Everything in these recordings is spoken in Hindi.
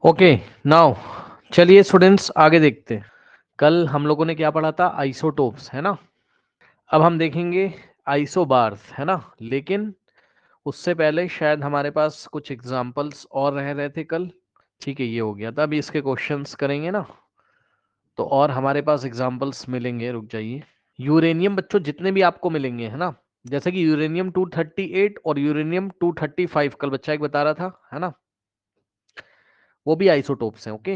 ओके नाउ चलिए स्टूडेंट्स आगे देखते हैं। कल हम लोगों ने क्या पढ़ा था? आइसोटोप्स, है ना। अब हम देखेंगे आइसोबार्स, है ना। लेकिन उससे पहले शायद हमारे पास कुछ एग्जांपल्स और रह रहे थे कल। ठीक है, ये हो गया था। अभी इसके क्वेश्चंस करेंगे ना, तो और हमारे पास एग्जांपल्स मिलेंगे। रुक जाइए। यूरेनियम बच्चों जितने भी आपको मिलेंगे, है ना, जैसे कि यूरेनियम 238 और यूरेनियम 235, कल बच्चा एक बता रहा था, है ना, वो भी आइसोटोप्स हैं। ओके,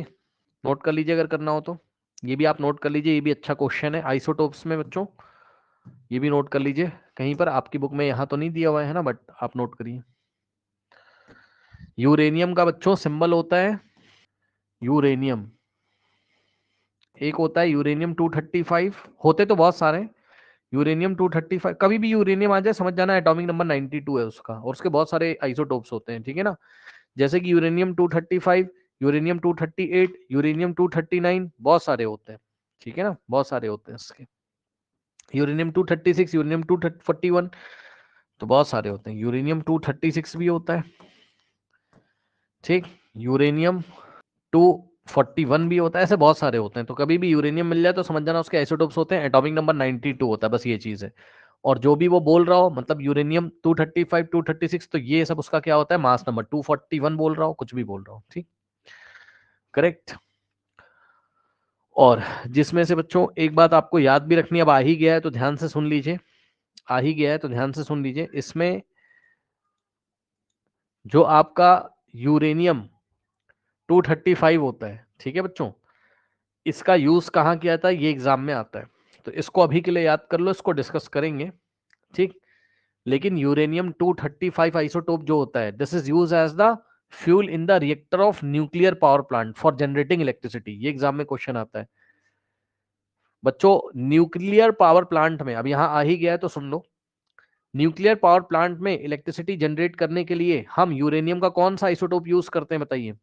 नोट कर लीजिए अगर करना हो तो। ये भी आप नोट कर लीजिए, ये भी अच्छा क्वेश्चन है आइसोटोप्स में बच्चों। ये भी नोट कर लीजिए, कहीं पर आपकी बुक में यहाँ तो नहीं दिया हुआ है ना, बट आप नोट करिए। यूरेनियम का बच्चों सिंबल होता है यूरेनियम। एक होता है यूरेनियम 235, होते तो बहुत सारे। यूरेनियम 235, कभी भी यूरेनियम आ जाए समझ जाना एटॉमिक नंबर 92 है उसका, और उसके बहुत सारे आइसोटोप्स होते हैं, ठीक है ना। जैसे कि यूरेनियम 235, यूरेनियम 238, यूरेनियम 239, बहुत सारे होते हैं, ठीक है ना, बहुत सारे होते हैं इसके। यूरेनियम 236, यूरेनियम 241, तो बहुत सारे होते हैं। यूरेनियम 236 भी होता है, ठीक। यूरेनियम 241 भी होता है, ऐसे बहुत सारे होते हैं। तो कभी भी यूरेनियम मिल जाए तो समझ जाना उसके आइसोटोप्स होते हैं, एटॉमिक नंबर 92 होता है, बस ये चीज है। और जो भी वो बोल रहा हो, मतलब यूरेनियम 235, 236, तो ये सब उसका क्या होता है? Mass number. 241 बोल रहा हो, कुछ भी बोल रहा हो, ठीक, करेक्ट। और जिसमें से बच्चों एक बात आपको याद भी रखनी, अब आ ही गया है तो ध्यान से सुन लीजिए, आ ही गया है तो ध्यान से सुन लीजिए। इसमें जो आपका यूरेनियम 235 होता है, ठीक है बच्चों, इसका यूज कहाँ किया था ये एग्जाम में आता है। तो इसको अभी के लिए याद कर लो, इसको डिस्कस करेंगे, ठीक। लेकिन यूरेनियम 235 आइसोटोप जो होता है, this is use as the fuel in the reactor of nuclear power plant for generating electricity. ये एग्जाम में क्वेश्चन आता है बच्चों। न्यूक्लियर पावर प्लांट में, अब यहां आ ही गया है तो सुन लो। न्यूक्लियर पावर प्लांट में इलेक्ट्रिसिटी जनरेट करने के लिए हम यूरेनियम का कौन सा आइसोटोप यूज करते हैं बताइए?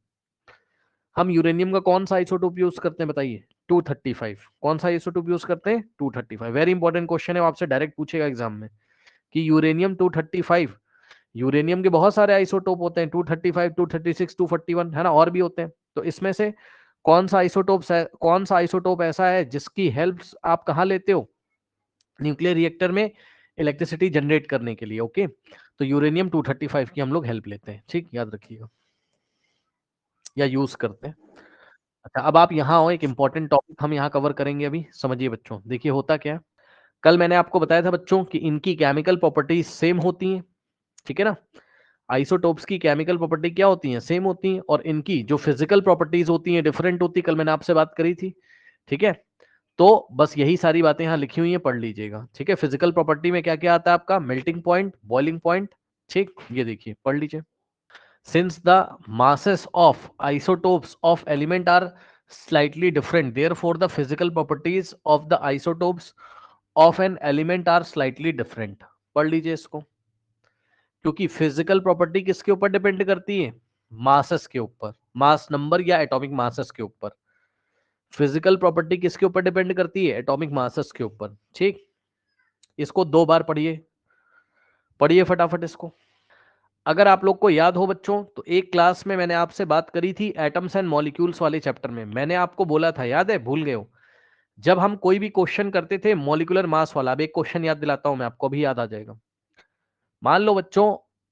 हम यूरेनियम का कौन सा आइसोटोप यूज करते हैं बताइए? 235। कौन सा आइसोटोप यूज करते हैं? 235। वेरी इंपॉर्टेंट क्वेश्चन है, आपसे डायरेक्ट पूछेगा एग्जाम में कि यूरेनियम 235, यूरेनियम के बहुत सारे आइसोटोप होते हैं, 235, 236, 241, है ना, और भी होते हैं। तो इसमें से कौन सा आइसोटोप ऐसा है जिसकी हेल्प आप कहाँ लेते हो? न्यूक्लियर रिएक्टर में इलेक्ट्रिसिटी जनरेट करने के लिए। ओके, तो यूरेनियम 235 की हम लोग हेल्प लेते हैं, ठीक, याद रखिएगा, या यूज करते हैं। अच्छा, अब आप यहाँ हो, एक इंपॉर्टेंट टॉपिक हम यहाँ कवर करेंगे अभी, समझिए बच्चों। देखिए होता क्या है, कल मैंने आपको बताया था बच्चों कि इनकी केमिकल प्रॉपर्टीज सेम होती हैं, ठीक है ना। आइसोटोप्स की केमिकल प्रॉपर्टी क्या होती है? सेम होती हैं, और इनकी जो फिजिकल प्रॉपर्टीज होती हैं डिफरेंट होती है। कल मैंने आपसे बात करी थी, ठीक है। तो बस यही सारी बातें यहाँ लिखी हुई हैं, पढ़ लीजिएगा, ठीक है। फिजिकल प्रॉपर्टी में क्या क्या आता है आपका? मेल्टिंग पॉइंट, बॉइलिंग पॉइंट, ठीक, ये देखिए पढ़ लीजिए। Since the masses of isotopes of element are slightly different, therefore the physical properties of the isotopes of an element are slightly different. पढ़ लीजिए इसको, क्योंकि फिजिकल प्रॉपर्टी किसके ऊपर डिपेंड करती है? मासेस के ऊपर, मास नंबर या एटॉमिक मासेस के ऊपर। फिजिकल प्रॉपर्टी किसके ऊपर डिपेंड करती है? एटॉमिक मासेस के ऊपर, ठीक। इसको 2 बार पढ़िए, पढ़िए फटाफट इसको। अगर आप लोग को याद हो बच्चों, तो एक क्लास में मैंने आपसे बात करी थी एटम्स एंड मॉलिक्यूल्स वाले चैप्टर में। मैंने आपको बोला था, याद है? भूल गए हो? जब हम कोई भी क्वेश्चन करते थे मॉलिक्यूलर मास वाला, अब एक क्वेश्चन याद दिलाता हूं मैं आपको, अभी याद आ जाएगा। मान लो बच्चों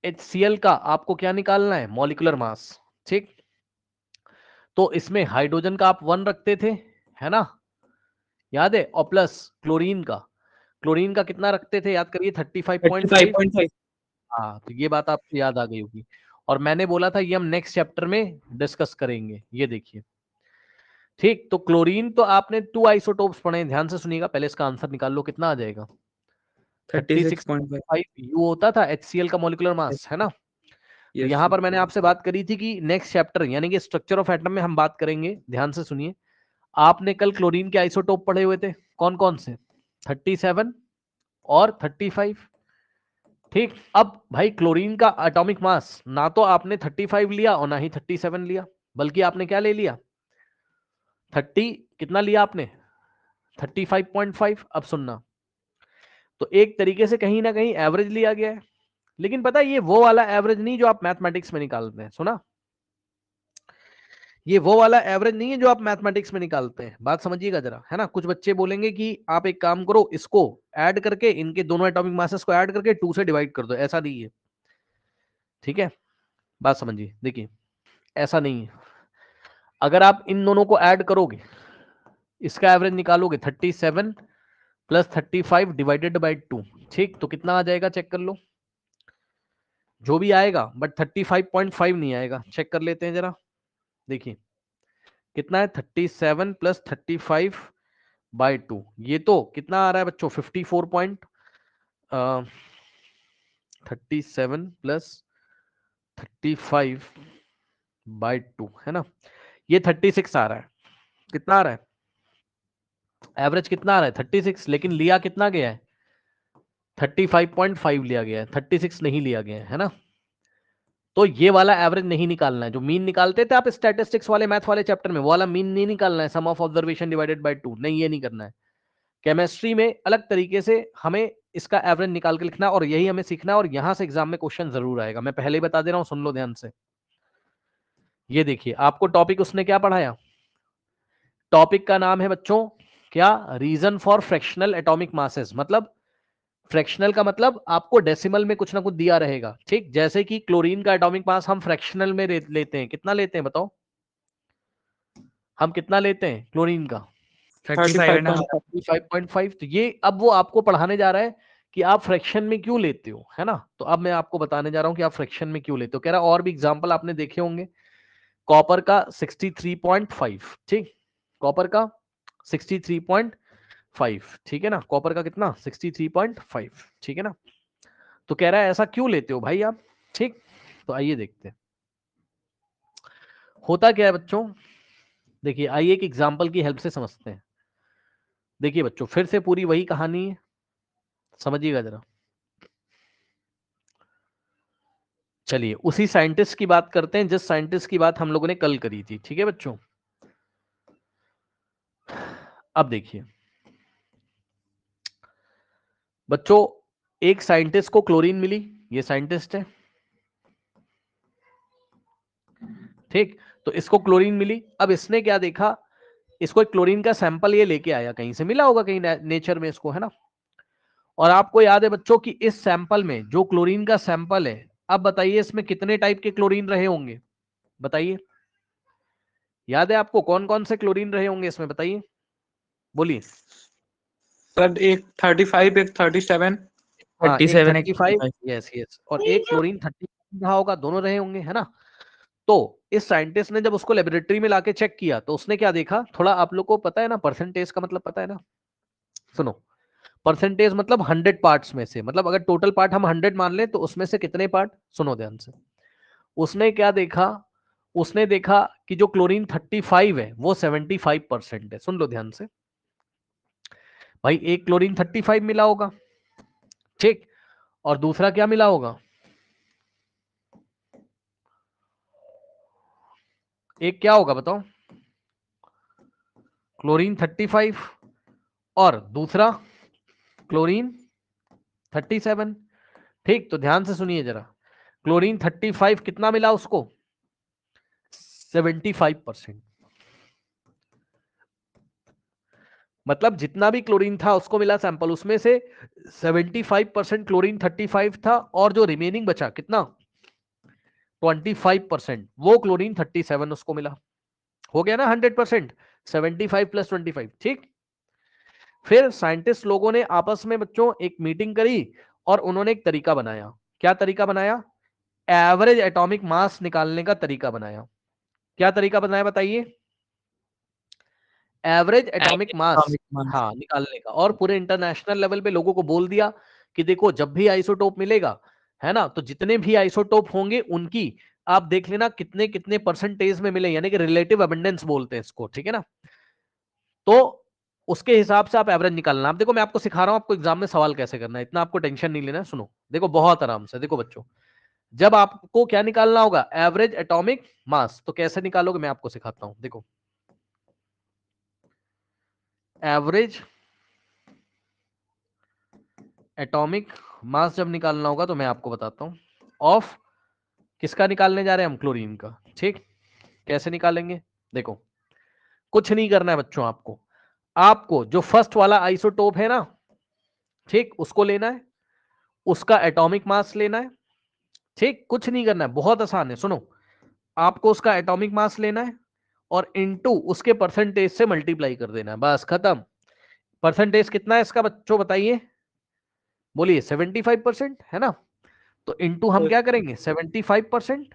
HCl का आपको क्या निकालना है? मॉलिक्यूलर मास, ठीक। तो इसमें हाइड्रोजन का आप 1 रखते थे, है ना, याद है? और प्लस क्लोरीन का कितना रखते थे? याद करिए, 35.5। 35.5। हाँ, तो ये बात आपको याद आ गई होगी। और मैंने बोला था ये हम नेक्स्ट चैप्टर में डिस्कस करेंगे, ये देखिए, ठीक। तो क्लोरीन तो आपने 2 आइसोटोप्स पढ़े हैं, ध्यान से सुनिएगा। पहले इसका आंसर निकाल लो, कितना आ जाएगा? 36.5। 36.5 यू होता था HCl का मॉलिक्यूलर मास, है ना। तो यस यहां सर। पर मैंने आपसे बात करी थी कि नेक्स्ट चैप्टर यानी कि स्ट्रक्चर ऑफ एटम में हम बात करेंगे, ध्यान से सुनिए। आपने कल क्लोरीन के आइसोटोप पढ़े हुए थे, कौन कौन से? 37 और 35, ठीक। अब भाई क्लोरीन का एटॉमिक मास ना तो आपने 35 लिया और ना ही 37 लिया, बल्कि आपने क्या ले लिया? 30, कितना लिया आपने? 35.5। अब सुनना, तो एक तरीके से कहीं ना कहीं एवरेज लिया गया है, लेकिन पता है ये वो वाला एवरेज नहीं जो आप मैथमेटिक्स में निकालते हैं, सुना? ये वो वाला एवरेज नहीं है जो आप मैथमेटिक्स में निकालते हैं, बात समझिएगा जरा, है ना। कुछ बच्चे बोलेंगे कि आप एक काम करो, इसको ऐड करके इनके दोनों एटॉमिक मासेस को ऐड करके 2 से डिवाइड कर दो, ऐसा नहीं है, ठीक है, बात समझिए। देखिए ऐसा नहीं है, अगर आप इन दोनों को ऐड करोगे, इसका एवरेज निकालोगे 37 प्लस 35 डिवाइडेड बाई 2, ठीक, तो कितना आ जाएगा चेक कर लो, जो भी आएगा, बट 35.5 नहीं आएगा, चेक कर लेते हैं जरा। देखिए कितना है, 37 प्लस 35 बाई 2, ये तो कितना आ रहा है बच्चों, 37 प्लस 35 बाई 2 है ना, ये 36 आ रहा है। कितना आ रहा है एवरेज, कितना आ रहा है 36, लेकिन लिया कितना गया है 35.5 लिया गया है, 36 नहीं लिया गया है ना। तो ये वाला एवरेज नहीं निकालना है, जो मीन निकालते थे आप स्टैटिस्टिक्स वाले मैथ वाले चैप्टर में, वो वाला मीन नहीं निकालना है, सम ऑफ ऑब्जर्वेशन डिवाइडेड बाय 2, नहीं, ये नहीं करना है। केमिस्ट्री में अलग तरीके से हमें इसका एवरेज निकाल के लिखना है, और यही हमें सीखना है, और यहां से एग्जाम में क्वेश्चन जरूर आएगा, मैं पहले ही बता दे रहा हूं, सुन लो ध्यान से। ये देखिए आपको टॉपिक उसने क्या पढ़ाया, टॉपिक का नाम है बच्चों क्या, reason for fractional atomic masses, मतलब फ्रैक्शनल का मतलब आपको डेसिमल में कुछ ना कुछ दिया रहेगा, ठीक, जैसे कि क्लोरीन का एटॉमिक मास हम फ्रैक्शनल में लेते हैं, कितना लेते हैं बताओ, हम कितना लेते हैं क्लोरीन का 35.5, तो ये अब वो आपको पढ़ाने जा रहा है कि आप फ्रैक्शन में क्यों लेते हो, है ना। तो अब मैं आपको बताने जा रहा हूं कि आप फ्रैक्शन में क्यों लेते हो, कह रहा और भी एग्जांपल आपने देखे होंगे, कॉपर का 63.5, ठीक, कॉपर का 63.5, ठीक है ना, कॉपर का कितना 63.5, ठीक है ना। तो कह रहा है ऐसा क्यों लेते हो भाई आप, ठीक, तो आइए देखते हैं होता क्या है बच्चों। देखिए आइए एक एग्जांपल की हेल्प से समझते हैं। देखिए बच्चों फिर से पूरी वही कहानी है, समझिएगा जरा। चलिए उसी साइंटिस्ट की बात करते हैं जिस साइंटिस्ट की बात हम लोगों ने कल करी थी, ठीक है बच्चों। अब देखिए बच्चों, एक साइंटिस्ट को क्लोरीन मिली, ये साइंटिस्ट है, ठीक, तो इसको क्लोरीन मिली, अब इसने क्या देखा, इसको एक क्लोरीन का सैंपल ये लेके आया, कहीं से मिला होगा कहीं नेचर में इसको, है ना। और आपको याद है बच्चों कि इस सैंपल में जो क्लोरीन का सैंपल है, अब बताइए इसमें कितने टाइप के क्लोरीन रहे होंगे, बताइए, याद है आपको कौन कौन से क्लोरीन रहे होंगे इसमें, बताइए, बोलिए। सर एक 35, एक 37। हाँ एक 37 एक 35, 35। यस यस, और एक क्लोरीन 30 रहा होगा, दोनों रहे होंगे, है ना। तो इस साइंटिस्ट ने जब उसको लेबोरेटरी में लाके चेक किया, तो उसने क्या देखा, थोड़ा आप लोग को पता है ना परसेंटेज का मतलब पता है ना, सुनो, परसेंटेज मतलब 100 पार्ट्स में से, मतलब अगर टोटल पार्ट हम 100 मान लें तो उसमें से कितने पार्ट, सुनो ध्यान से। उसने क्या देखा, उसने देखा कि जो क्लोरीन 35 है वो 75% है, सुन लो ध्यान से भाई, एक क्लोरीन 35 मिला होगा, ठीक, और दूसरा क्या मिला होगा, एक क्या होगा बताओ, क्लोरीन 35 और दूसरा क्लोरीन 37, ठीक, तो ध्यान से सुनिए जरा, क्लोरीन 35 कितना मिला उसको, 75%, मतलब जितना भी क्लोरीन था उसको मिला सैंपल, उसमें से 75% क्लोरीन 35 था, और जो रिमेनिंग बचा कितना 25%, वो क्लोरीन 37 उसको मिला, हो गया ना 100%, 75 प्लस 25, ठीक। फिर साइंटिस्ट लोगों ने आपस में बच्चों एक मीटिंग करी, और उन्होंने एक तरीका बनाया, क्या तरीका बनाया, एवरेज एटॉमिक मास निकालने का तरीका बनाया। क्या तरीका बनाया बताइए, एवरेज एटॉमिक मास, हाँ निकालने का, और पूरे इंटरनेशनल लेवल पे लोगों को बोल दिया कि देखो जब भी आइसोटोप मिलेगा, है ना, तो जितने भी आइसोटोप होंगे उनकी आप देख लेना कितने कितने परसेंटेज में मिले, यानी कि रिलेटिव अबंडेंस बोलते हैं इसको, ठीक है ना। तो उसके हिसाब से आप एवरेज निकालना। आप देखो मैं आपको सिखा रहा हूं आपको एग्जाम में सवाल कैसे करना है, इतना आपको टेंशन नहीं लेना है, सुनो देखो बहुत आराम से, देखो बच्चों, जब आपको क्या निकालना होगा, एवरेज एटॉमिक मास, तो कैसे निकालोगे मैं आपको सिखाता हूं, देखो एवरेज एटॉमिक मास जब निकालना होगा तो मैं आपको बताता हूं, ऑफ किसका निकालने जा रहे हैं हम, क्लोरीन का, ठीक, कैसे निकालेंगे, देखो कुछ नहीं करना है बच्चों, आपको जो फर्स्ट वाला आइसोटोप है ना, ठीक, उसको लेना है, उसका एटॉमिक मास लेना है, ठीक, कुछ नहीं करना है, बहुत आसान है। सुनो, आपको उसका एटॉमिक मास लेना है और इनटू उसके परसेंटेज से मल्टीप्लाई कर देना है, बस खत्म। परसेंटेज कितना है इसका बच्चों बताइए, बोलिए 75% है ना, तो इनटू हम क्या करेंगे 75%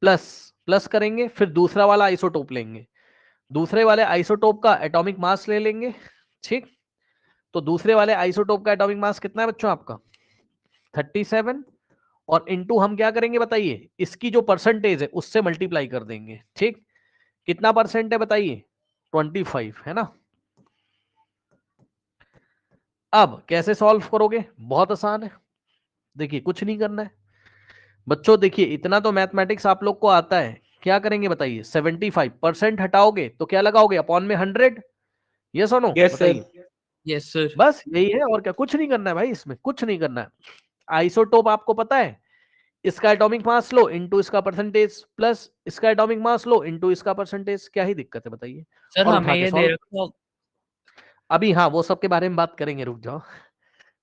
प्लस प्लस करेंगे, फिर दूसरा वाला आइसोटोप लेंगे, दूसरे वाले आइसोटोप का एटॉमिक मास ले लेंगे, ठीक। तो दूसरे वाले आइसोटोप का एटॉमिक मास कितना है बच्चों आपका 37, और इनटू हम क्या करेंगे बताइए, इसकी जो परसेंटेज है उससे मल्टीप्लाई कर देंगे, ठीक। कितना परसेंट है बताइए 25 है ना। अब कैसे सॉल्व करोगे, बहुत आसान है, देखिए कुछ नहीं करना है बच्चों, देखिए इतना तो मैथमेटिक्स आप लोग को आता है, क्या करेंगे बताइए, 75% हटाओगे तो क्या लगाओगे अपॉन में 100, यस और नो यस सर, बताइए। यस सर, बस यही है, और क्या, कुछ नहीं करना है भाई, इसमें कुछ नहीं करना है। आइसोटोप आपको पता है, इसका एटॉमिक मास लो इनटू इसका परसेंटेज प्लस इसका एटॉमिक मास लो इनटू इसका परसेंटेज, क्या ही दिक्कत है बताइए, सर और हमें उठा के ये दे सॉल्व। रखा। अभी हाँ वो सब के बारे में बात करेंगे, रुक जाओ,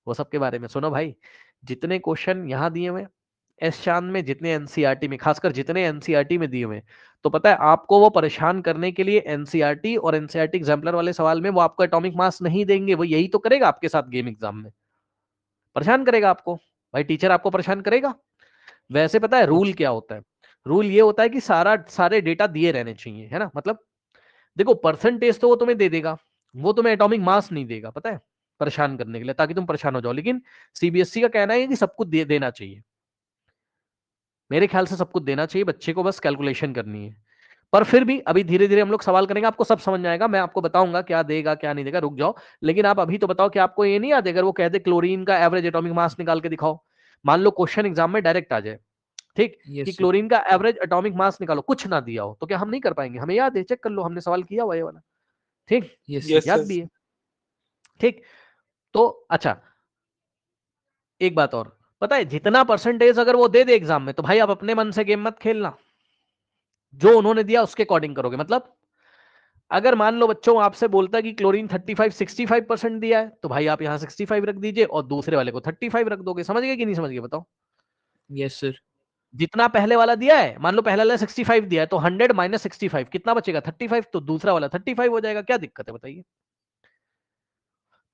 वो सब के बारे में सुनो भाई। जितने क्वेश्चन यहाँ दिए हुए एस चांद में, जितने एनसीईआरटी में, खासकर जितने एनसीईआरटी में दिए हुए, तो पता है आपको वो परेशान करने के लिए एनसीईआरटी और एनसीईआरटी एग्जाम्पलर वाले सवाल में वो आपको एटॉमिक मास नहीं देंगे, वो यही तो करेगा आपके साथ गेम एग्जाम में, परेशान करेगा आपको, भाई टीचर आपको परेशान करेगा। वैसे पता है रूल क्या होता है, रूल ये होता है कि सारे डेटा दिए रहने चाहिए, है ना, मतलब देखो परसेंटेज तो वो तुम्हें दे देगा, वो तुम्हें एटॉमिक मास नहीं देगा, पता है, परेशान करने के लिए, ताकि तुम परेशान हो जाओ, लेकिन सीबीएसई का कहना है कि सब कुछ देना चाहिए, मेरे ख्याल से सब कुछ देना चाहिए, बच्चे को बस कैलकुलेशन करनी है। पर फिर भी अभी धीरे धीरे हम लोग सवाल करेंगे, आपको सब समझ में आएगा, मैं आपको बताऊंगा क्या देगा क्या नहीं देगा, रुक जाओ। लेकिन आप अभी तो बताओ कि आपको ये नहीं याद है, अगर वो कह दे क्लोरीन का एवरेज एटॉमिक मास निकाल के दिखाओ, मान लो क्वेश्चन एग्जाम में डायरेक्ट आ जाए, ठीक, कि यस सर, क्लोरीन का एवरेज एटॉमिक मास निकालो, कुछ ना दिया हो, तो क्या हम नहीं कर पाएंगे, हमें याद है, चेक कर लो, हमने सवाल किया हुआ ये वाला, ठीक, यस सर, यस याद सर। भी है, ठीक। तो अच्छा एक बात और, पता है जितना परसेंटेज अगर वो दे दे एग्जाम में, तो भाई आप अपने मन से गेम मत खेलना, जो उन्होंने दिया उसके अकॉर्डिंग करोगे, मतलब अगर मान लो बच्चों आपसे बोलता है कि क्लोरीन 65-65% दिया है, तो भाई आप यहाँ 65 रख दीजिए और दूसरे वाले को 35 रख दोगे, समझ गए कि नहीं समझ गए बताओ। यस सर, जितना पहले वाला दिया है, मान लो पहले वाला 65 दिया है, तो 100 माइनस 65 कितना बचेगा 35, तो दूसरा वाला 35 हो जाएगा, क्या दिक्कत है बताइए।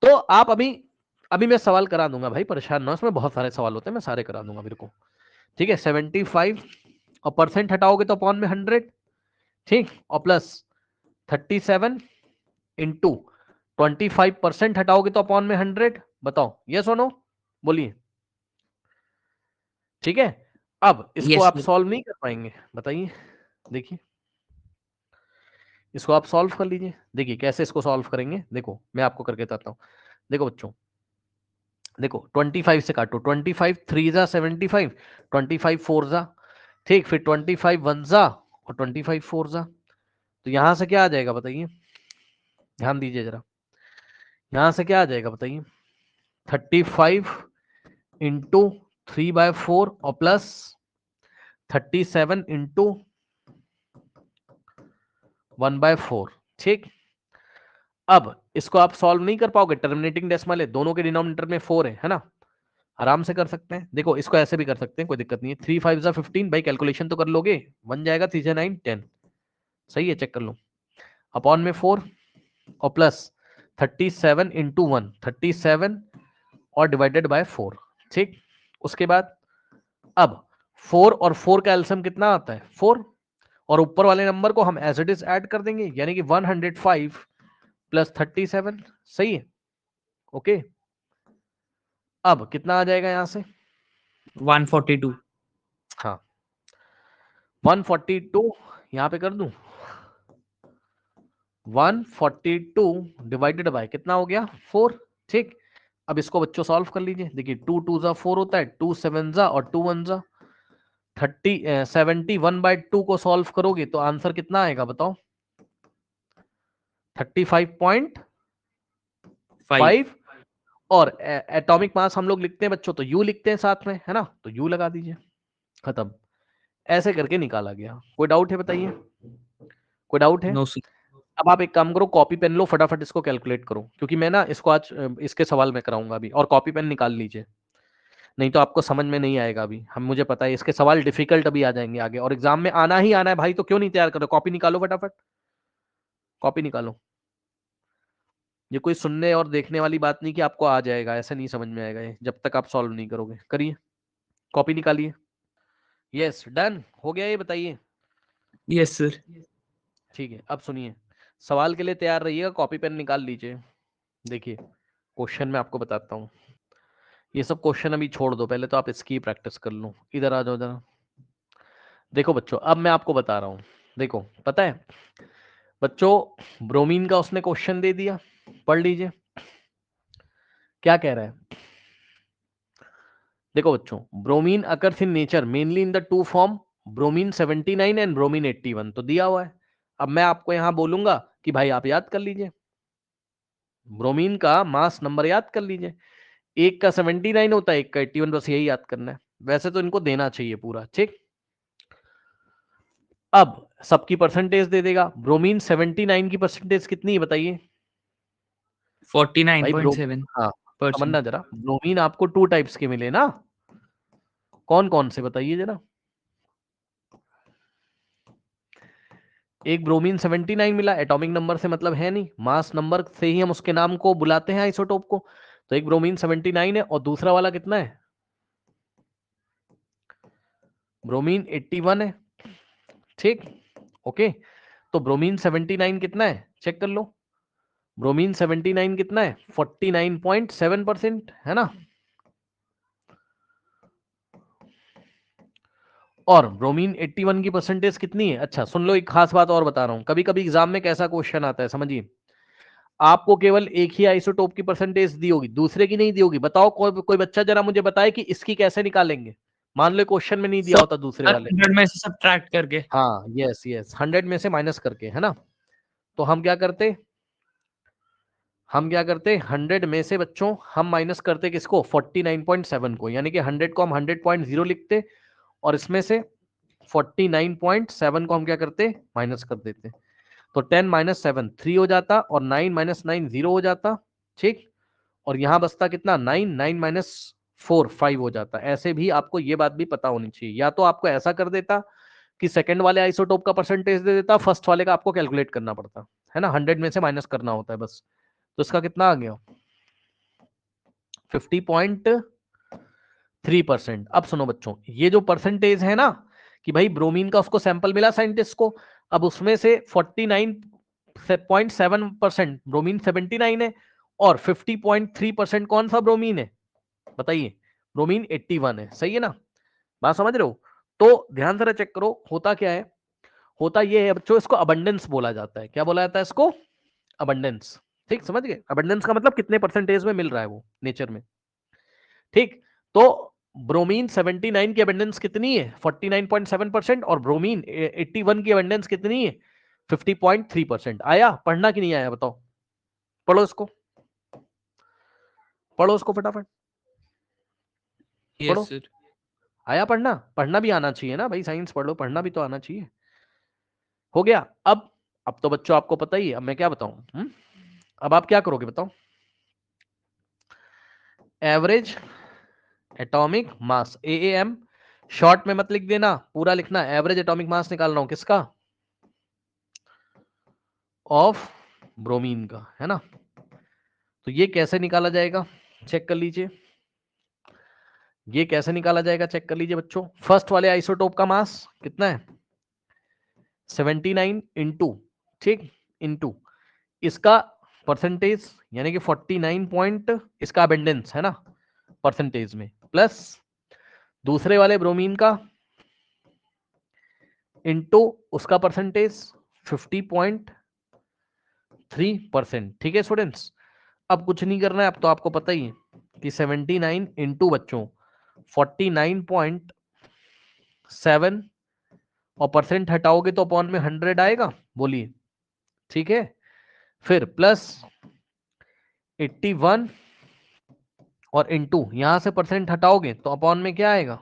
तो आप अभी अभी मैं सवाल करा दूंगा भाई, परेशान ना, उसमें बहुत सारे सवाल होते हैं, मैं सारे करा दूंगा मेरे को, ठीक है। 75 और परसेंट हटाओगे तो अपॉन में 100, ठीक, और प्लस 37 इंटू 25% हटाओगे तो अपॉन में 100, बताओ यस और नो, बोलिए, ठीक है। अब इसको यस आप सर, सॉल्व नहीं कर पाएंगे बताइए, देखिए इसको आप सॉल्व कर लीजिए, देखिए कैसे इसको सॉल्व करेंगे, देखो मैं आपको करके बताता हूं। देखो बच्चों, देखो 25 से काटो, 25 3 जा 75, 25 4 जा, ठीक, फिर 25 1 जा और 25 4 जा, तो यहां से क्या आ जाएगा बताइए, ध्यान दीजिए जरा, यहां से क्या आ जाएगा बताइए, 35 इंटू 3/4 और प्लस 37 इंटू 1/4, ठीक। अब इसको आप सॉल्व नहीं कर पाओगे, टर्मिनेटिंग डेसिमल है, दोनों के डिनोमिनेटर में 4 है ना, आराम से कर सकते हैं, देखो इसको ऐसे भी कर सकते हैं, कोई दिक्कत नहीं है, 3 5 जा 15, भाई कैलकुलेशन तो कर लोगे, 1 जाएगा, 3 जा 9 10, सही है, चेक कर लो, अपॉन में 4 और प्लस 37 इंटू 1 37 और डिवाइडेड बाय 4, ठीक। उसके बाद अब 4 और 4 का एलसीएम कितना आता है 4, और ऊपर वाले नंबर को हम एज इट इज ऐड कर देंगे, यानी कि 105 प्लस 37, सही है, ओके। अब कितना आ जाएगा यहां से, 142, हाँ 142, यहां पे कर दूं 142 डिवाइडेड बाय कितना हो गया 4, ठीक। अब इसको बच्चों सॉल्व कर लीजिए, देखिए 2 2 जा 4 होता है, 2 7 जा और 2 1 जा 71/2 को सॉल्व करोगे तो आंसर कितना आएगा बताओ, 35.5, 5, और एटॉमिक मास हम लोग लिखते हैं बच्चों तो यू लिखते हैं साथ में, है ना, तो यू लगा दीजिए, खत्म। ऐसे करके निकाला गया। कोई डाउट है बताइए, कोई डाउट है? No sir. अब आप एक काम करो, कॉपी पेन लो, फटाफट इसको कैलकुलेट करो, क्योंकि मैं ना इसको आज इसके सवाल में कराऊंगा अभी, और कॉपी पेन निकाल लीजिए, नहीं तो आपको समझ में नहीं आएगा अभी। हम मुझे पता है इसके सवाल डिफिकल्ट अभी आ जाएंगे आगे, और एग्जाम में आना ही आना है भाई, तो क्यों नहीं तैयार करो? कॉपी निकालो फटाफट, कॉपी निकालो। ये कोई सुनने और देखने वाली बात नहीं कि आपको आ जाएगा, ऐसा नहीं समझ में आएगा ये जब तक आप सॉल्व नहीं करोगे। करिए, कॉपी निकालिए। यस, डन हो गया ये, बताइए। Yes sir. ठीक है, अब सुनिए, सवाल के लिए तैयार रहिएगा, कॉपी पेन निकाल लीजिए। देखिए क्वेश्चन मैं आपको बताता हूँ, ये सब क्वेश्चन अभी छोड़ दो, पहले तो आप इसकी प्रैक्टिस कर लो। इधर आ जाओ जरा। देखो बच्चों, अब मैं आपको बता रहा हूँ, देखो पता है बच्चों, ब्रोमीन का उसने क्वेश्चन दे दिया, पढ़ लीजिए क्या कह रहा है। देखो बच्चों, bromine occurs in nature mainly in the two form, bromine 79 and bromine 81, तो दिया हुआ है। अब मैं आपको यहां बोलूंगा कि भाई आप याद कर लीजिए, ब्रोमीन का मास नंबर याद कर लीजिए, एक का 79 होता है, एक का 81, बस यही याद करना है। वैसे तो इनको देना चाहिए पूरा, ठीक। अब सबकी परसेंटेज दे देगा, ब्रोमीन 79 की परसेंटेज कितनी है बताइए भाई? ब्रो 49.7%। हाँ, समझना जरा, ब्रोमीन आपको टू टाइप्स के मिले ना, कौन कौन से बताइए जरा। एक ब्रोमीन 79 मिला, एटॉमिक नंबर से मतलब है नहीं, मास नंबर से ही हम उसके नाम को बुलाते हैं आइसोटोप को, तो एक ब्रोमीन 79 है, और दूसरा वाला कितना है? ब्रोमीन 81 है, ठीक। ओके, तो ब्रोमीन 79 कितना है चेक कर लो, ब्रोमीन 79 कितना है? 49.7% है ना। और ब्रोमीन 81 की परसेंटेज कितनी है? अच्छा सुन लो, एक खास बात और बता रहा हूं, कभी कभी एग्जाम में कैसा क्वेश्चन आता है समझिए, आपको केवल एक ही आइसोटोप की परसेंटेज दी होगी, दूसरे की नहीं दी होगी। बताओ कोई बच्चा जरा मुझे बताए कि इसकी कैसे निकालेंगे, मान लो क्वेश्चन में नहीं दिया सर होता दूसरे वाले। 100 में से सब्ट्रैक्ट करके। हाँ यस यस, 100 में से माइनस करके, है ना। तो हम क्या करते, 100 में से बच्चों हम माइनस करते किसको? 49.7 को, यानी कि 100 को हम 100.0 लिखते, और इसमें से 49.7 को हम क्या करते? माइनस कर देते। तो 10 माइनस 7 3 हो जाता, और 9 माइनस 9 0 हो जाता, ठीक। और यहां बचता कितना? 9, 9 माइनस 4 5 हो जाता। ऐसे भी आपको ये बात भी पता होनी चाहिए, या तो आपको ऐसा कर देता कि सेकंड वाले आइसोटोप का परसेंटेज दे देता, फर्स्ट वाले का आपको कैलकुलेट करना पड़ता, है ना, 100 में से माइनस करना होता है बस। तो इसका कितना आ गया? 50.3%। अब सुनो बच्चों, ये जो परसेंटेज है ना, कि भाई ब्रोमीन का उसको सैंपल मिला साइंटिस्ट को, अब उसमें से 49.7% ब्रोमीन 79 है, और 50.3% कौन सा ब्रोमीन है बताइए? ब्रोमीन 81 है, सही है ना, बात समझ रहे हो? तो ध्यान से चेक करो, होता क्या है, होता ये है बच्चों, इसको अबंडेंस बोला जाता है। क्या बोला जाता है इसको? अबंडेंस, ठीक, समझ गए? अबंडेंस का मतलब कितने परसेंटेज में मिल रहा है वो नेचर में, ठीक। तो ब्रोमीन 79 की अबंडेंस कितनी है? 49.7%, और ब्रोमीन 81 की अबंडेंस कितनी है? 50.3%। आया पढ़ना कि नहीं आया बताओ? पढ़ो इसको, पढ़ो इसको फटाफट, यस पढ़ो। सर। आया पढ़ना? पढ़ना भी आना चाहिए ना भाई, साइंस पढ़ लो, पढ़ना भी तो आना चाहिए। हो गया। अब तो बच्चों आपको पता ही है, अब मैं क्या बताऊं? अब आप क्या करोगे बताओ? Average atomic mass, am, short में मत लिख देना, पूरा लिखना। एवरेज एटॉमिक मास निकाल रहा हूं, किसका? ऑफ ब्रोमीन का, है ना। तो ये कैसे निकाला जाएगा चेक कर लीजिए, ये कैसे निकाला जाएगा चेक कर लीजिए बच्चों। फर्स्ट वाले आइसोटोप का मास कितना है? 79 इंटू, ठीक, इंटू इसका परसेंटेज, यानी कि 49 पॉइंट इसका अबेंडेंस है ना परसेंटेज में, प्लस दूसरे वाले ब्रोमीन का इंटू उसका परसेंटेज 50.3%, ठीक है स्टूडेंट्स। अब कुछ नहीं करना है, अब तो आपको पता ही है कि 79 इंटू बच्चों 49.7, और परसेंट हटाओगे तो अपॉन में 100 आएगा, बोलिए, ठीक है। फिर प्लस 81, और इंटू यहां से परसेंट हटाओगे तो अपॉन में क्या आएगा?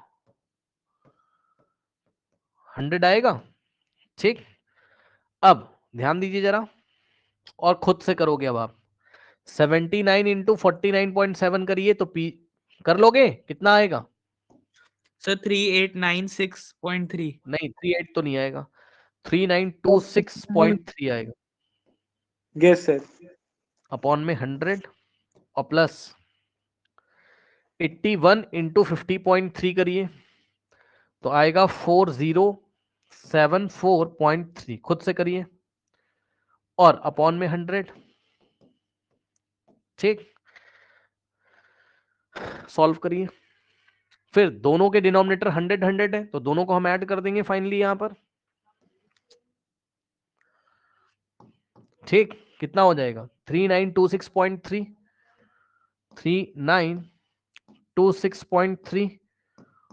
100 आएगा। ठीक, अब ध्यान दीजिए जरा और खुद से करोगे अब आप 79 इंटू 49.7 करिए तो पी कर लोगे, कितना आएगा? सर 3896.3। नहीं 38 तो नहीं आएगा, 3926.3 आएगा यस सर। अपॉन में 100 और प्लस 81 इंटू 50.3 करिए तो आएगा 4074.3, खुद से करिए और अपॉन में 100। ठीक, सॉल्व करिए, फिर दोनों के डिनोमिनेटर 100 100 है तो दोनों को हम ऐड कर देंगे फाइनली यहां पर। ठीक, कितना हो जाएगा? 3926.3, 3926.3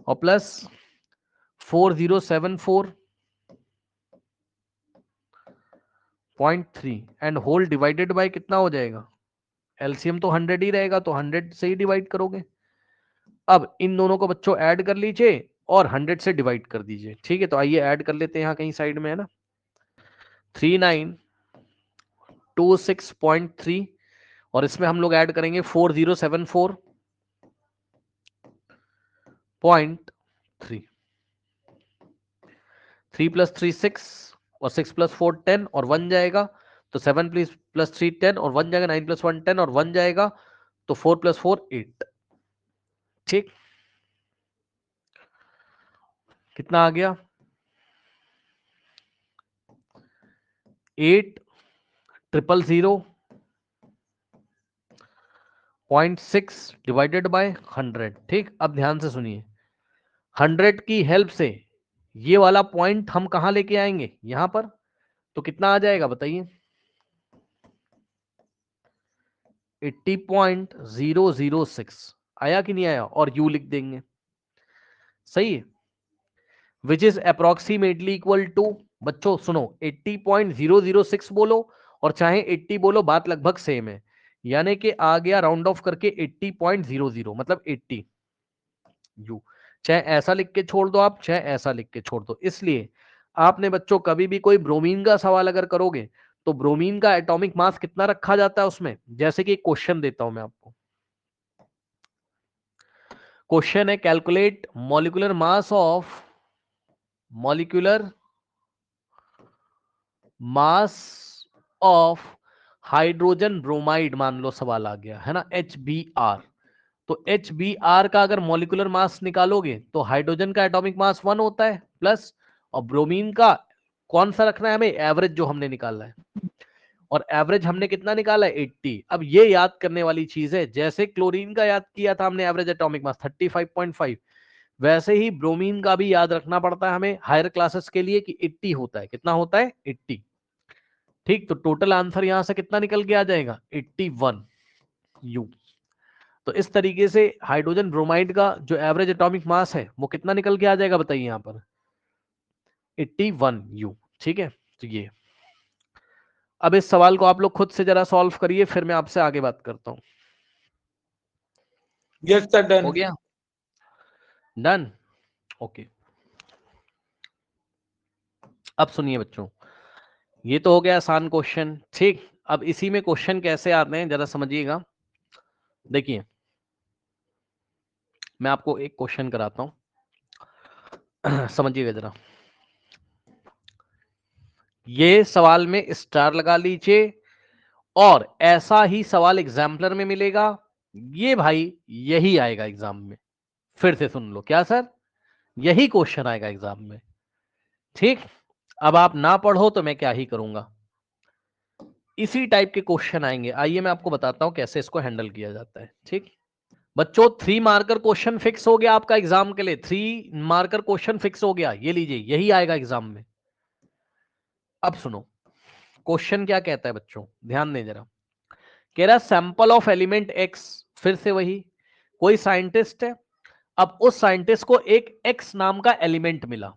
और plus 4074.3 and whole divided by कितना हो जाएगा? एलसीएम तो 100 ही रहेगा तो 100 से ही डिवाइड करोगे। अब इन दोनों को बच्चों ऐड कर लीजिए और 100 से डिवाइड कर दीजिए। ठीक है, तो आइए ऐड कर लेते हैं, यहाँ कहीं साइड में है ना, 3926.3 और इसमें हम लोग ऐड करेंगे 4074.3, 3 प्लस 3 6 और 6 प्लस 4 10 और 1 जाएगा तो 7 प्लस 3 10 और 1 जाएगा, 9 प्लस 1 10 और 1 जाएगा तो 4 प्लस 4 8। ठीक, कितना आ गया? 8000.6 डिवाइडेड बाय 100। ठीक, अब ध्यान से सुनिए, 100 की हेल्प से ये वाला पॉइंट हम कहां लेके आएंगे? यहां पर, तो कितना आ जाएगा बताइए? 80.006 आया कि नहीं आया? और यू लिख देंगे, सही है, which is approximately equal to, बच्चों सुनो, 80.006 बोलो और चाहे 80 बोलो, बात लगभग सेम है, यानी कि आ गया राउंड ऑफ करके 80.00 मतलब 80 यू। चाहे ऐसा लिख के छोड़ दो आप, चाहे ऐसा लिख के छोड़ दो। इसलिए आपने बच्चों कभी भी कोई ब्रोमीन का सवाल अगर करोगे तो ब्रोमीन का एटॉमिक मास कितना रखा जाता है उसमें, जैसे कि क्वेश्चन देता हूं मैं आपको, क्वेश्चन है calculate molecular mass of hydrogen bromide, मान लो सवाल आ गया है ना, HBr। तो HBr का अगर मॉलिक्यूलर मास निकालोगे तो हाइड्रोजन का एटॉमिक मास 1 होता है प्लस, और ब्रोमीन का कौन सा रखना है हमें? एवरेज जो हमने निकाला है, और एवरेज हमने कितना निकाला है? 80। अब ये याद करने वाली चीज है, जैसे क्लोरीन का याद किया था हमने एवरेज एटॉमिक मास 35.5, वैसे ही ब्रोमीन का भी याद रखना पड़ता है हमें हायर क्लासेस के लिए कि 80 होता है। कितना होता है? 80। ठीक, तो टोटल आंसर यहां से कितना निकल के आ जाएगा? 81 यू। तो इस तरीके से हाइड्रोजन ब्रोमाइड का जो एवरेज एटॉमिक मास है वो कितना निकल के आ जाएगा बताइए? यहां पर 81 यू। ठीक है, तो ये, अब इस सवाल को आप लोग खुद से जरा सॉल्व करिए, फिर मैं आपसे आगे बात करता हूं। Yes sir, done. हो गया? Done, okay. अब सुनिए बच्चों, ये तो हो गया आसान क्वेश्चन। ठीक, अब इसी में क्वेश्चन कैसे आते हैं जरा समझिएगा। देखिए, मैं आपको एक क्वेश्चन कराता हूं समझिएगा जरा। ये सवाल में स्टार लगा लीजिए और ऐसा ही सवाल एग्जाम्पलर में मिलेगा, ये भाई यही आएगा एग्जाम में। फिर से सुन लो, क्या सर? यही क्वेश्चन आएगा एग्जाम में। ठीक, अब आप ना पढ़ो तो मैं क्या ही करूंगा, इसी टाइप के क्वेश्चन आएंगे। आइए मैं आपको बताता हूं कैसे इसको हैंडल किया जाता है। ठीक बच्चों, 3 मार्कर क्वेश्चन फिक्स हो गया आपका एग्जाम के लिए, 3 मार्कर क्वेश्चन फिक्स हो गया, ये लीजिए, यही आएगा एग्जाम में। अब सुनो क्वेश्चन क्या कहता है बच्चों, ध्यान दें जरा। कह रहा सैंपल ऑफ एलिमेंट एक्स, फिर से वही, कोई साइंटिस्ट है, अब उस साइंटिस्ट को एक एक्स नाम का एलिमेंट मिला,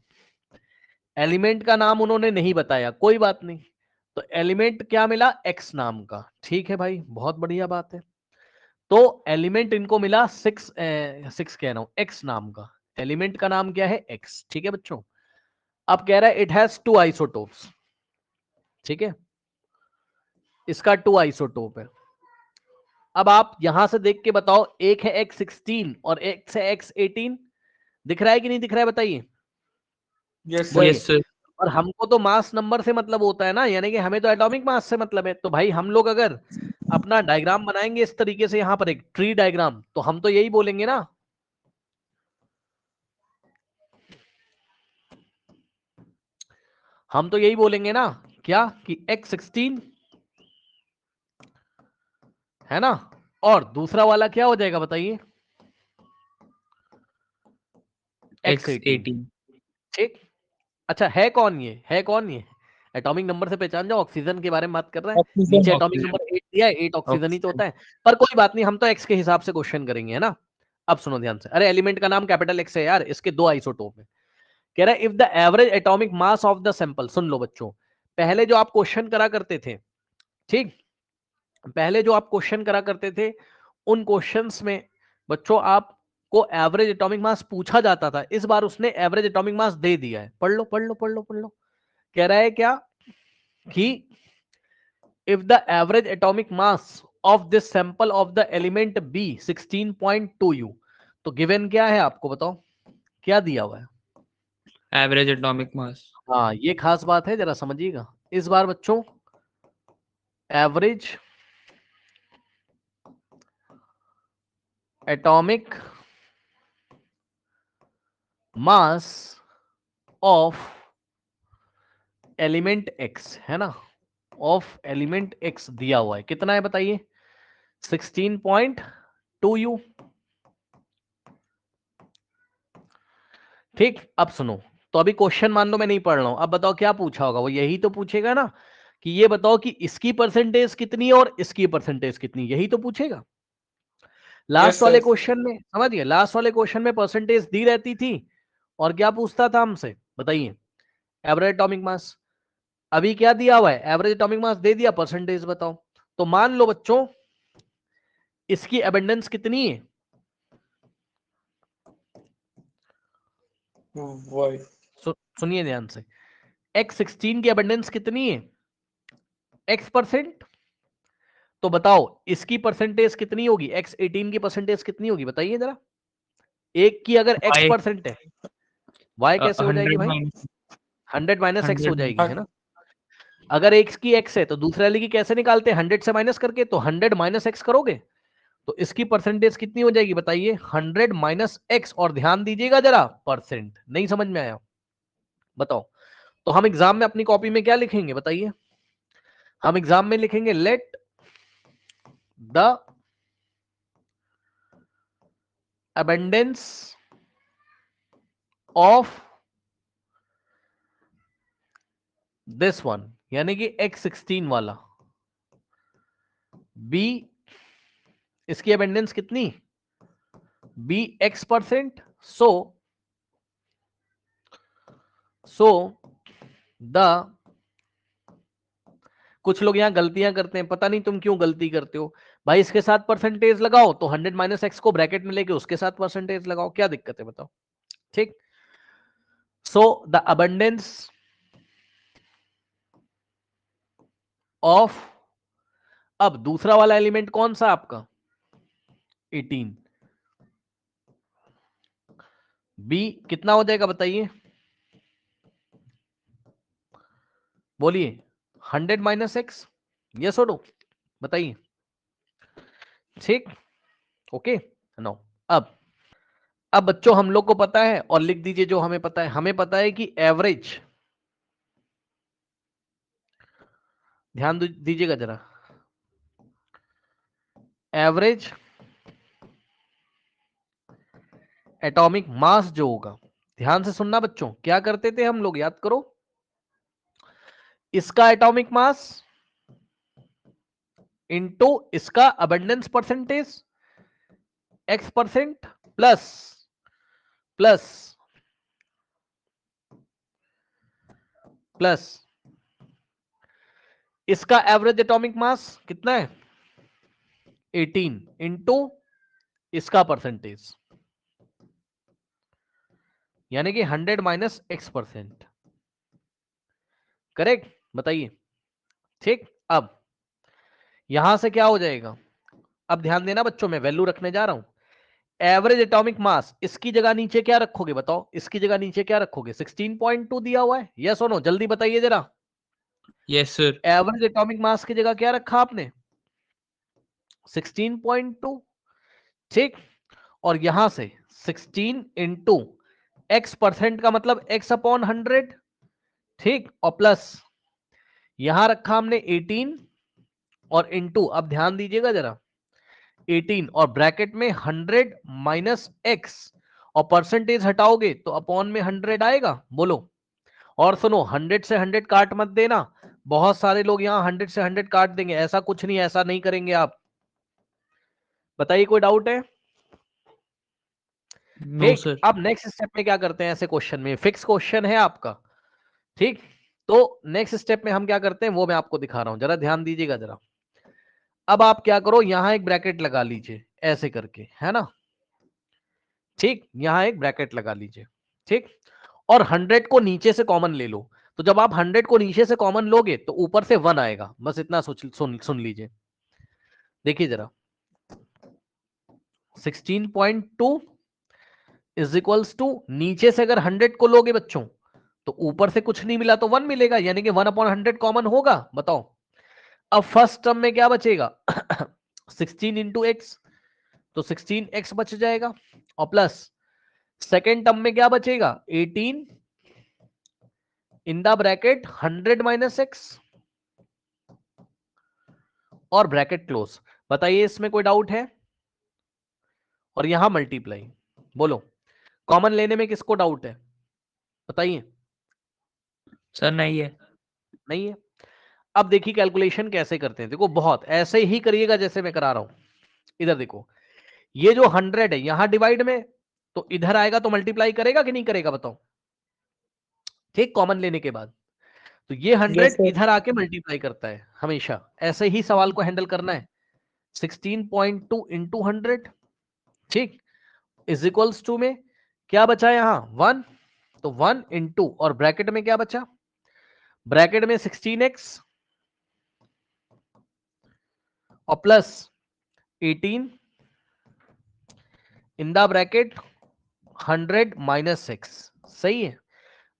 एलिमेंट का नाम उन्होंने नहीं बताया, कोई बात नहीं, तो एलिमेंट क्या मिला? एक्स नाम का। ठीक है भाई, बहुत बढ़िया बात है। तो एलिमेंट इनको मिला 6 कह रहा हूं, एक्स नाम का, एलिमेंट का नाम क्या है? एक्स। ठीक है बच्चों, अब कह रहा है इट हैज 2 आइसोटोप्स, ठीक है, इसका 2 आइसोटोप है। अब आप यहां से देख के बताओ, एक है X16 और एक है X18, दिख रहा है कि नहीं दिख रहा है बताइए। Yes, बोलिए। sir. Yes, sir. और हमको तो मास नंबर से मतलब होता है ना, यानी कि हमें तो एटॉमिक मास से मतलब है। तो भाई हम लोग अगर अपना डायग्राम बनाएंगे इस तरीके से, यहां पर एक ट्री डायग्राम, तो हम तो यही बोलेंगे ना, हम तो यही बोलेंगे ना, क्या कि X16 है ना, और दूसरा वाला क्या हो जाएगा बताइए, X18। X18. ठीक। अच्छा है कौन ये, है कौन ये, एटॉमिक नंबर से पहचान जाओ, ऑक्सीजन के बारे में बात कर रहे हैं। Oxygen, नीचे एटॉमिक oxygen. नंबर 8 दिया है, 8 ऑक्सीजन ही तो Oxygen. होता है। पर कोई बात नहीं, हम तो एक्स के हिसाब से क्वेश्चन करेंगे, है ना। अब सुनो ध्यान से, अरे एलिमेंट का नाम कैपिटल एक्स है यार, इसके 2 आइसोटोप है। कह रहा है if the average atomic mass of the sample, सुन लो बच्चों, पहले जो आप क्वेश्चन करा करते थे, ठीक, पहले जो आप क्वेश्चन करा करते थे, उन क्वेश्चंस में बच्चों आपको एवरेज एटॉमिक मास पूछा जाता था। इस बार उसने एवरेज एटॉमिक मास दे दिया है, पढ़ लो पढ़ लो पढ़ लो पढ़ लो। कह रहा है क्या कि if the average atomic mass of this sample of the element B 16.2 U, तो गिवन क्या है आपको बताओ, क्या दिया हुआ है। Average atomic mass. हाँ ये खास बात है, जरा समझिएगा इस बार बच्चों। Average atomic mass of element x है ना, ऑफ एलिमेंट एक्स दिया हुआ है, कितना है बताइए, 16.2 U। ठीक। अब सुनो, तो अभी क्वेश्चन मान लो मैं नहीं पढ़ रहा हूं, अब बताओ क्या पूछा होगा, वो यही तो पूछेगा ना कि ये बताओ कि इसकी परसेंटेज कितनी है और इसकी परसेंटेज कितनी, यही तो पूछेगा। लास्ट Yes, वाले sir. क्वेश्चन में समझ गए, लास्ट वाले क्वेश्चन में परसेंटेज दी रहती थी, और क्या पूछता था हमसे बताइए, एवरेज एटॉमिक मास। अभी क्या दिया हुआ है, एवरेज एटॉमिक मास दे दिया, परसेंटेज बताओ। तो मान लो बच्चों इसकी एबंडेंस कितनी है, Why? सुनिए ध्यान से, X16 की एबंडेंस कितनी है, X%। तो बताओ इसकी परसेंटेज कितनी होगी, X18 की परसेंटेज कितनी होगी बताइए जरा। एक की अगर Y. X% है, Y कैसे हो जाएगी 100 भाई, minus 100 माइनस एक्स हो 100 जाएगी, है Hun- ना। अगर एक की X है तो दूसरे वाले की कैसे निकालते हैं, 100 से माइनस करके, तो 100 माइनस एक्स करोगे तो इसकी परसेंटेज कितनी हो जाएगी बताइए, 100 माइनस एक्स। और ध्यान दीजिएगा जरा, परसेंट, नहीं समझ में आया बताओ। तो हम एग्जाम में अपनी कॉपी में क्या लिखेंगे बताइए, हम एग्जाम में लिखेंगे let the abundance of this one, यानी कि X16 वाला बी, इसकी अबंडेंस कितनी, बी X%। सो द, कुछ लोग यहां गलतियां करते हैं, पता नहीं तुम क्यों गलती करते हो भाई, इसके साथ परसेंटेज लगाओ तो 100 माइनस एक्स को ब्रैकेट में लेके उसके साथ परसेंटेज लगाओ, क्या दिक्कत है बताओ। ठीक। सो द अबंडेंस ऑफ, अब दूसरा वाला एलिमेंट कौन सा आपका 18, बी कितना हो जाएगा बताइए, बोलिए 100 माइनस एक्स, यस और नो बताइए। ठीक। Okay no. अब बच्चों हम लोग को पता है, और लिख दीजिए जो हमें पता है, हमें पता है कि एवरेज, ध्यान दीजिएगा जरा, एवरेज एटॉमिक मास जो होगा, ध्यान से सुनना बच्चों, क्या करते थे हम लोग, याद करो, इसका एटॉमिक मास इनटू इसका abundance percentage X% plus plus plus इसका एवरेज एटॉमिक मास कितना है 18 इंटू इसका परसेंटेज, यानी कि 100 माइनस X%। करेक्ट, बताइए। ठीक, अब यहां से क्या हो जाएगा, अब ध्यान देना बच्चों, मैं वैल्यू रखने जा रहा हूं। एवरेज एटॉमिक मास, इसकी जगह नीचे क्या रखोगे बताओ, इसकी जगह नीचे क्या रखोगे, 16.2 दिया हुआ है, यस और नो, जल्दी बताइए जरा। Yes sir. एवरेज एटॉमिक मास की जगह क्या रखा आपने, 16.2। ठीक, और यहां से 16 इंटू एक्स परसेंट का मतलब x अपॉन 100। ठीक, और प्लस यहां रखा हमने 18 और इंटू, अब ध्यान दीजिएगा जरा, 18 और ब्रैकेट में 100 माइनस एक्स, और परसेंटेज हटाओगे तो अपॉन में 100 आएगा, बोलो। और सुनो, 100 से 100 काट मत देना, बहुत सारे लोग यहां 100 से 100 काट देंगे, ऐसा कुछ नहीं, ऐसा नहीं करेंगे आप। बताइए, कोई डाउट है? नो ठीक, सर। अब नेक्स्ट स्टेप में क्या करते हैं, ऐसे क्वेश्चन में फिक्स क्वेश्चन है आपका। ठीक, तो नेक्स्ट स्टेप में हम क्या करते हैं वो मैं आपको दिखा रहा हूं, जरा ध्यान दीजिएगा जरा। अब आप क्या करो, यहां एक ब्रैकेट लगा लीजिए ऐसे करके, है ना। ठीक, यहां एक ब्रैकेट लगा लीजिए। ठीक, और 100 को नीचे से कॉमन ले लो, तो जब आप 100 को नीचे से कॉमन लोगे तो ऊपर से 1 आएगा, बस इतना सुन लीजिए। देखिए जरा, 16.2 इज इक्वल्स टू, नीचे से अगर 100 को लोगे बच्चों तो ऊपर से कुछ नहीं मिला तो 1 मिलेगा, यानी कि 1/100 कॉमन होगा, बताओ। अब फर्स्ट टर्म में क्या बचेगा 16 इंटू एक्स, तो 16x बच जाएगा, और प्लस सेकेंड टर्म में क्या बचेगा, 18 in the bracket 100 minus x, और ब्रैकेट क्लोज। बताइए, इसमें कोई डाउट है? और यहां मल्टीप्लाई, बोलो, कॉमन लेने में किसको डाउट है, बताइए। सर नहीं है। नहीं है। अब देखिए कैलकुलेशन कैसे करते हैं, देखो बहुत ऐसे ही करिएगा जैसे मैं करा रहा हूं। इधर देखो, ये जो 100 है यहां डिवाइड में, तो इधर आएगा तो मल्टीप्लाई करेगा कि नहीं करेगा, बताओ। ठीक, कॉमन लेने के बाद तो ये 100 Yes, sir. इधर आके मल्टीप्लाई करता है हमेशा, ऐसे ही सवाल को हैंडल करना है। 16.2 इंटू 100, ठीक, इज इक्वल्स टू में क्या बचा यहां 1, तो 1 इंटू, और ब्रैकेट में क्या बचा, ब्रैकेट में 16x और plus 18 in the bracket 100 minus 6। सही है।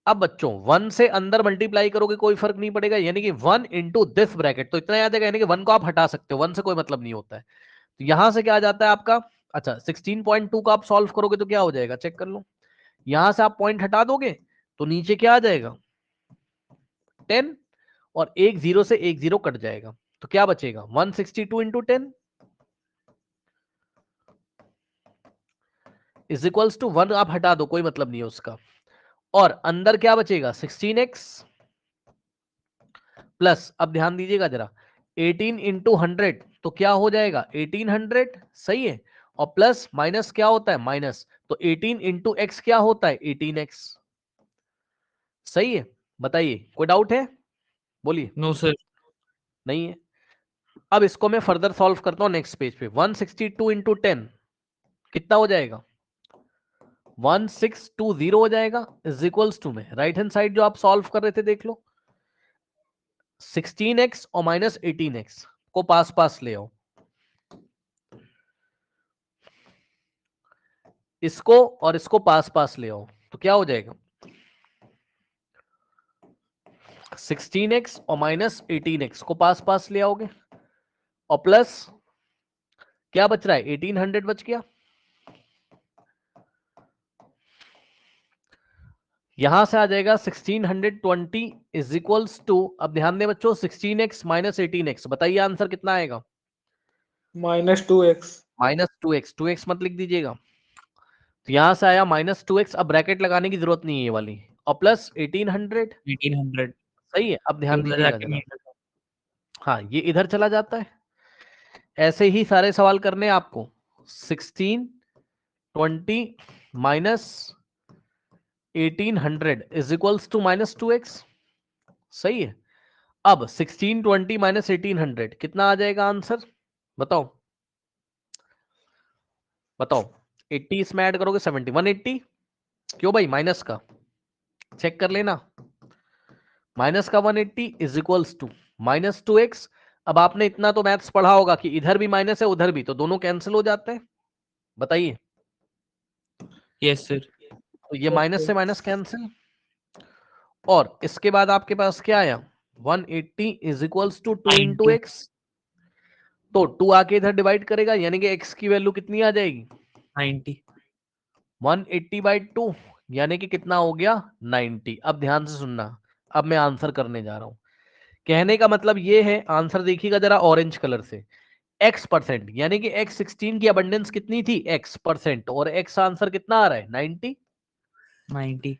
अब बच्चों 1 से अंदर मल्टीप्लाई करोगे कोई फर्क नहीं पड़ेगा, यानी कि 1 इंटू दिस ब्रैकेट, तो इतना याद है, यानी कि 1 को आप हटा सकते हो, 1 से कोई मतलब नहीं होता है। तो यहां से क्या आ जाता है आपका, अच्छा 16.2 का आप सॉल्व करोगे तो क्या हो जाएगा, चेक कर लो। यहां से आप पॉइंट हटा दोगे तो नीचे क्या आ जाएगा 10, और एक जीरो से एक जीरो कट जाएगा, तो क्या बचेगा 162 इंटू 10 इज इक्वल्स टू 1, आप हटा दो कोई मतलब नहीं है उसका, और अंदर क्या बचेगा 16x प्लस, अब ध्यान दीजिएगा जरा, 18 इंटू 100 तो क्या हो जाएगा 1800, सही है, और प्लस माइनस क्या होता है माइनस, तो 18 इंटू एक्स क्या होता है 18x। सही है, बताइए, कोई डाउट है, बोलिए। No sir. नहीं है। अब इसको मैं फर्दर सॉल्व करता हूं नेक्स्ट पेज पे, 162 इंटू 10 कितना हो जाएगा 1620 हो जाएगा, इज इक्वल्स टू में राइट हैंड साइड जो आप सॉल्व कर रहे थे देख लो, 16x और माइनस 18x को पास पास ले आओ, इसको और इसको पास पास ले आओ, तो क्या हो जाएगा 16x और माइनस 18x को पास पास ले आओगे, और प्लस क्या बच रहा है 1800 बच गया, यहां से आ जाएगा 1620 इज इक्वल्स टू, अब ध्यान दें बच्चों 16x माइनस 18x, बताइए आंसर कितना आएगा, -2x. -2x मत लिख दीजिएगा, तो यहां से आया -2x, अब ब्रैकेट लगाने की जरूरत नहीं है ये वाली, और प्लस 1800। 1800। सही है, अब ये ध्यान उधर दीजिएगा जाके जरा, नहीं लगा। हाँ ये इधर चला जाता है, ऐसे ही सारे सवाल करने हैं आपको, 1620 minus 1800 is equals to -2x। सही है। अब 1620 माइनस 1800 कितना आ जाएगा आंसर, बताओ बताओ, 80 इसमें ऐड करोगे 70, 180, क्यों भाई माइनस का, चेक कर लेना, माइनस का 180 इज इक्वल्स टू -2x। अब आपने इतना तो मैथ्स पढ़ा होगा कि इधर भी माइनस है उधर भी, तो दोनों कैंसिल हो जाते हैं। बताइए, Yes, sir. तो ये माइनस से माइनस कैंसिल, और इसके बाद आपके पास क्या आया 180 is equals to 2 into 90. X. तो 2 आके इधर डिवाइड करेगा, यानी कि x की वैल्यू कितनी आ जाएगी 90. 180/2, यानी कि कितना हो गया 90। अब ध्यान से सुनना, अब मैं आंसर करने जा रहा हूं। कहने का मतलब ये है, आंसर देखिएगा जरा ऑरेंज कलर से, x%, यानी कि x16 की अबंडेंस कितनी थी x%, और x आंसर कितना आ रहा है 90। 90.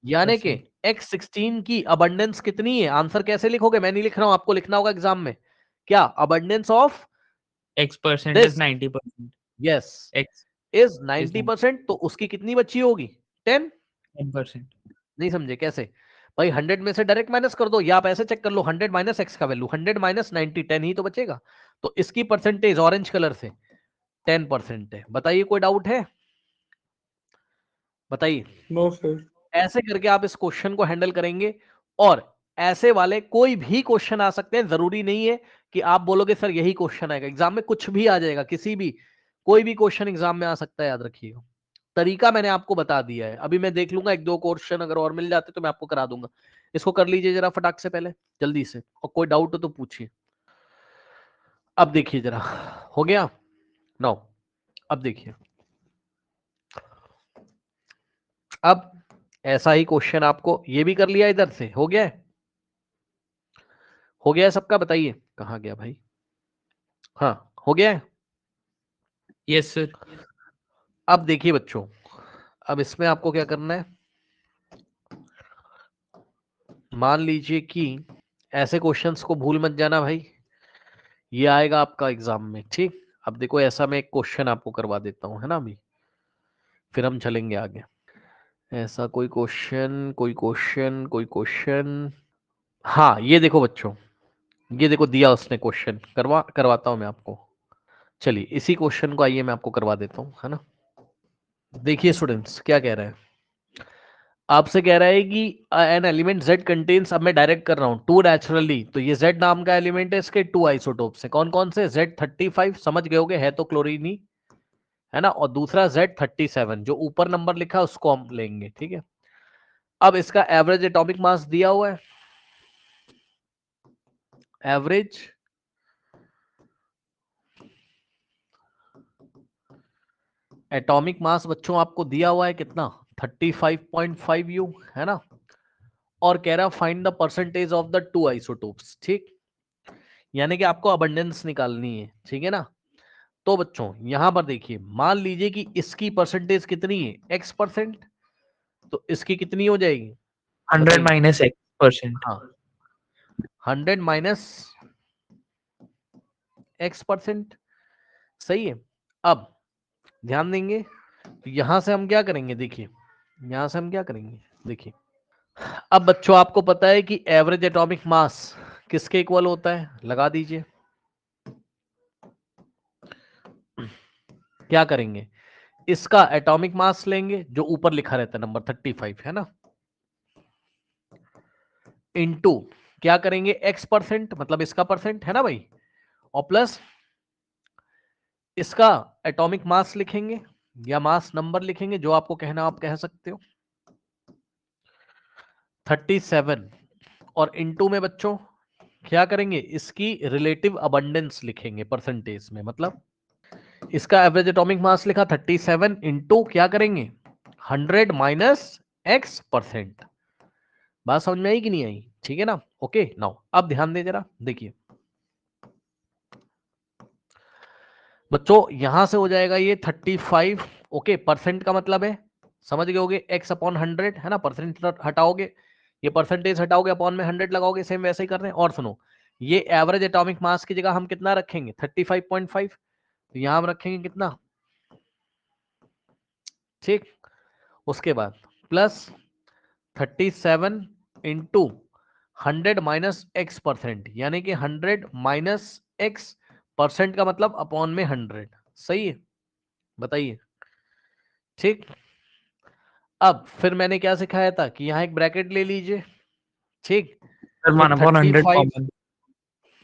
यानी कि x16 की अबंडेंस कितनी है, आंसर कैसे लिखोगे, मैं नहीं लिख रहा हूं, आपको लिखना होगा एग्जाम में, क्या abundance of X% this, is 90%. Yes, X is is 90%, तो उसकी कितनी बची होगी 10। 10%. नहीं समझे कैसे भाई, 100 में से डायरेक्ट माइनस कर दो, या आप ऐसे चेक कर लो 100 माइनस एक्स का वैल्यू, 100 माइनस 90, 10 ही तो बचेगा। तो इसकी परसेंटेज ऑरेंज कलर से 10% है। बताइए कोई डाउट है, बताइए। No, sir. ऐसे करके आप इस क्वेश्चन को हैंडल करेंगे, और ऐसे वाले कोई भी क्वेश्चन आ सकते हैं, जरूरी नहीं है कि आप बोलोगे सर यही क्वेश्चन आएगा, एग्जाम में कुछ भी आ जाएगा, किसी भी कोई भी क्वेश्चन एग्जाम में आ सकता है, याद रखिएगा। तरीका मैंने आपको बता दिया है, अभी मैं देख लूंगा एक दो क्वेश्चन अगर और मिल जाते तो मैं आपको करा दूंगा। इसको कर लीजिए जरा फटाक से पहले, जल्दी से, और कोई डाउट हो तो पूछिए। अब देखिए जरा, हो गया नो, अब देखिए, अब ऐसा ही क्वेश्चन आपको ये भी कर लिया, इधर से हो गया है, हो गया है सबका, बताइए कहाँ गया भाई, हाँ हो गया है। Yes, sir. अब देखिए बच्चों, अब इसमें आपको क्या करना है, मान लीजिए कि ऐसे क्वेश्चंस को भूल मत जाना भाई, ये आएगा आपका एग्जाम में, ठीक। अब देखो ऐसा मैं एक क्वेश्चन आपको करवा देता हूँ, है ना, अभी फिर हम चलेंगे आगे। ऐसा कोई क्वेश्चन, कोई क्वेश्चन, कोई क्वेश्चन, हाँ ये देखो बच्चों, ये देखो दिया उसने क्वेश्चन, करवाता हूं मैं आपको। चलिए इसी क्वेश्चन को आइए मैं आपको करवा देता हूँ, है ना। देखिए स्टूडेंट्स क्या कह रहा है, आपसे कह रहा है कि एन एलिमेंट Z कंटेन्स, अब मैं डायरेक्ट कर रहा हूं, टू नेचुरली, तो ये Z नाम का एलिमेंट है, इसके टू आइसोटोप से, कौन कौन से, Z35 समझ गए होगे, है तो क्लोरीन ही, है ना, और दूसरा Z37, जो ऊपर नंबर लिखा है उसको हम लेंगे, ठीक है। अब इसका एवरेज एटॉमिक मास दिया हुआ है, एवरेज एटॉमिक मास बच्चों आपको दिया हुआ है कितना 35.5 U, है ना, और कह रहा find the percentage of the two isotopes, ठीक, यानी कि आपको अबंडेंस निकालनी है, ठीक है ना। तो बच्चों यहां पर देखिए, मान लीजिए कि इसकी परसेंटेज कितनी है x%, तो इसकी कितनी हो जाएगी 100 बताइए, minus X%. हाँ 100 माइनस x%, सही है। अब ध्यान देंगे, तो यहां से हम क्या करेंगे, देखिए यहां से हम क्या करेंगे, देखिए अब बच्चों आपको पता है कि एवरेज एटॉमिक मास किसके इक्वल होता है, लगा दीजिए। क्या करेंगे, इसका एटॉमिक मास लेंगे जो ऊपर लिखा रहता है नंबर 35, है ना, इनटू क्या करेंगे x%, मतलब इसका परसेंट है ना भाई, और प्लस इसका एटॉमिक मास लिखेंगे या मास नंबर लिखेंगे, जो आपको कहना आप कह सकते हो, 37, और इनटू में बच्चों क्या करेंगे, इसकी रिलेटिव अबंडेंस लिखेंगे परसेंटेज में, मतलब इसका एवरेज एटॉमिक मास लिखा 37, इंटू क्या करेंगे 100 माइनस x%। बात समझ में आई कि नहीं आई, ठीक है ना, ओके नाउ अब ध्यान दे जरा, देखिए बच्चों यहां से हो जाएगा ये 35, ओके, परसेंट का मतलब है समझ गए होगे x/100, है ना, परसेंट हटाओगे, ये परसेंटेज हटाओगे, अपॉन में 100 लगाओगे, सेम वैसे ही कर रहे हैं। और सुनो, ये एवरेज एटॉमिक मास की जगह हम कितना रखेंगे 35.5, तो यहां हम रखेंगे कितना, ठीक, उसके बाद प्लस 37 इंटू 100 माइनस x%, यानी कि 100 माइनस x% का मतलब अपॉन में 100, सही है, बताइए, ठीक। अब फिर मैंने क्या सिखाया था कि यहां एक ब्रैकेट ले लीजिए, ठीक। Sir 1/100 35 common.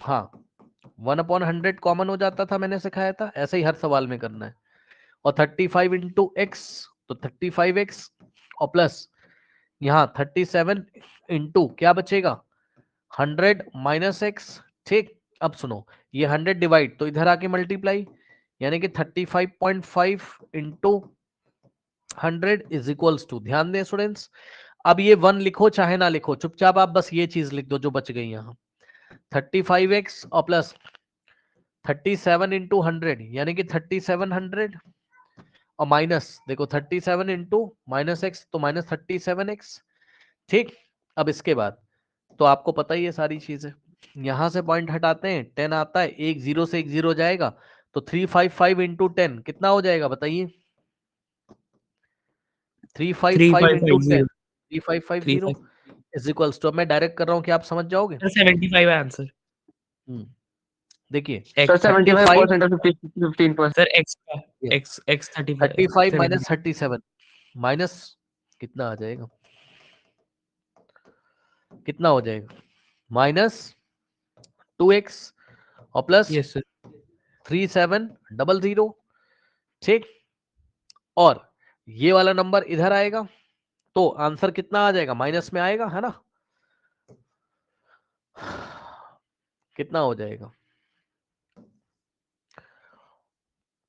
हाँ 1/100 कॉमन हो जाता था, मैंने सिखाया था, ऐसे ही हर सवाल में करना है। और 35 इंटू एक्स तो 35x और प्लस यहाँ 37 इंटू क्या बचेगा 100 माइनस एक्स। ठीक, अब सुनो ये 100 डिवाइड तो इधर आके मल्टीप्लाई, यानी कि 35.5 इंटू 100 इज इक्वल्स टू, ध्यान दें स्टूडेंट्स, अब ये 1 लिखो चाहे ना लिखो, चुपचाप आप बस ये चीज लिख दो जो बच गई यहाँ, 35x और प्लस 37 इंटू 100 यानी कि 3700 और माइनस देखो 37 इंटू माइनस एक्स तो माइनस 37x। ठीक, अब इसके बाद तो आपको पता ही है सारी चीजें, यहां से पॉइंट हटाते हैं 10 आता है, एक जीरो से एक जीरो जाएगा तो 355 इंटू 10 कितना हो जाएगा बताइए, 355 इंटू 10 3550 इज इक्वल्स टू, मैं डायरेक्ट कर रहा हूं कि आप समझ जाओगे। सर 75 है आंसर। देखिए सर 75% और 15%। सर x का x 35 35 माइनस 37 माइनस कितना आ जाएगा, कितना हो जाएगा माइनस 2x और प्लस यस सर 3700। ठीक, और ये वाला नंबर इधर आएगा तो आंसर कितना आ जाएगा, माइनस में आएगा है ना, कितना हो जाएगा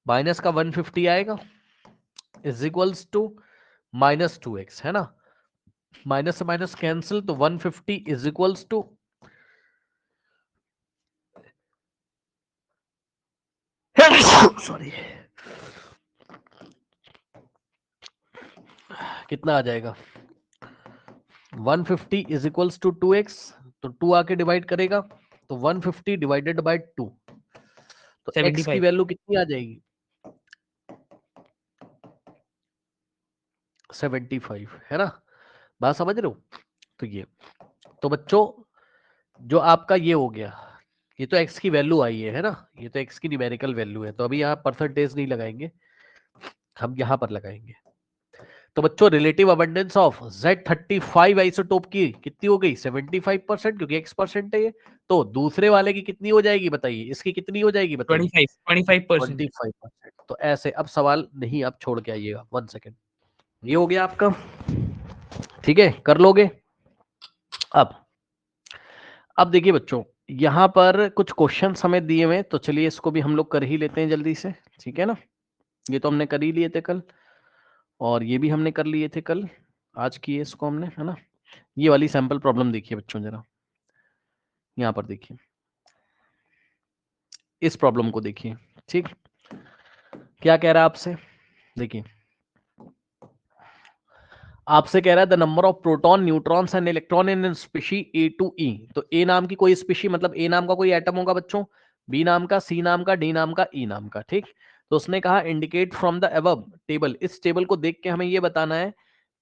माइनस का 150 आएगा is equals to minus 2x है ना, माइनस से माइनस कैंसिल तो 150 इज इक्वल्स टू सॉरी कितना आ जाएगा 150 इज इक्वल्स टू 2x तो 2 आके डिवाइड करेगा तो 150 डिवाइडेड बाय 2 तो x की 75 वैल्यू कितनी आ जाएगी 75 है ना, बात समझ रहे हो। तो ये तो बच्चों जो आपका ये हो गया, ये तो x की वैल्यू आई है ना, ये तो x की न्यूमेरिकल वैल्यू है, तो अभी यहाँ परसेंटेज नहीं लगाएंगे, हम यहाँ पर लगाएंगे। तो बच्चों relative abundance of Z35 isotope की कितनी हो गई 75%, क्योंकि x% है ये, तो दूसरे वाले की कितनी हो जाएगी बताइए, इसकी कितनी हो जाएगी बताइए 25% 25%। तो ऐसे अब सवाल नहीं, आप छोड़ के आइएगा 1 सेकेंड, ये हो गया आपका, ठीक है कर लोगे। अब देखिए बच्चों यहां पर कुछ क्वेश्चन हमें दिए हुए, तो चलिए इसको भी हम लोग कर ही लेते हैं जल्दी से, ठीक है ना, ये तो हमने कर ही लिए थे कल और ये भी हमने कर लिए थे कल, आज किए इसको हमने है ना। ये वाली सैंपल प्रॉब्लम देखिए बच्चों जरा, यहाँ पर देखिए इस प्रॉब्लम को देखिए, ठीक क्या कह रहा है आपसे, देखिए आपसे कह रहा है the number of proton neutrons and electron in species A to E, तो ए नाम की कोई स्पीशी मतलब ए नाम का कोई एटम होगा बच्चों, बी नाम का, सी नाम का, डी नाम का, ई नाम का, ठीक। तो उसने कहा indicate from the above table, इस टेबल को देख के हमें ये बताना है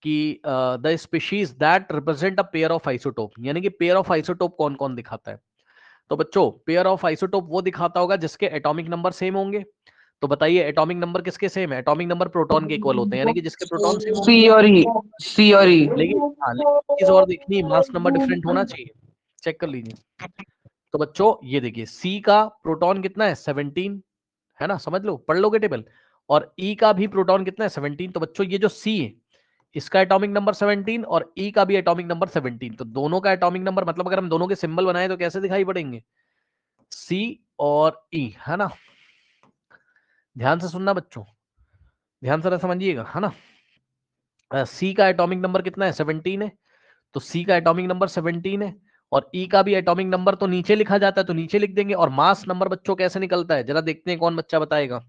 कि the species that represent a pair of isotope, यानी कि पेयर ऑफ आइसोटोप कौन कौन दिखाता है। तो बच्चों पेयर ऑफ आइसोटोप वो दिखाता होगा जिसके एटॉमिक नंबर सेम होंगे, तो बताइए एटॉमिक नंबर किसके सेम है, एटॉमिक नंबर प्रोटॉन के इक्वल होते हैं, यानी कि जिसके प्रोटॉन सेम होंगे। सी और ई, सी और ई। लेकिन हाँ लेकिन चीज और देखनी, मास नंबर डिफरेंट होना चाहिए, चेक कर लीजिए। तो बच्चों ये देखिए सी का प्रोटॉन कितना है 17 है ना, समझ लो पढ़ लोगे टेबल, और ई का भी प्रोटॉन कितना है 17, तो बच्चों ये जो सी है इसका एटॉमिक नंबर 17 और ई का भी एटॉमिक नंबर 17, तो दोनों का एटॉमिक नंबर मतलब अगर हम दोनों के सिंबल बनाए तो कैसे दिखाई पड़ेंगे सी और ई है ना। ध्यान से सुनना बच्चों, ध्यान से समझिएगा है ना। सी का एटॉमिक नंबर कितना है 17 है, तो सी का एटॉमिक नंबर 17 है और ई का भी एटॉमिक नंबर तो नीचे लिखा जाता है तो नीचे लिख देंगे, और मास नंबर बच्चों कैसे निकलता है जरा देखते हैं, कौन बच्चा बताएगा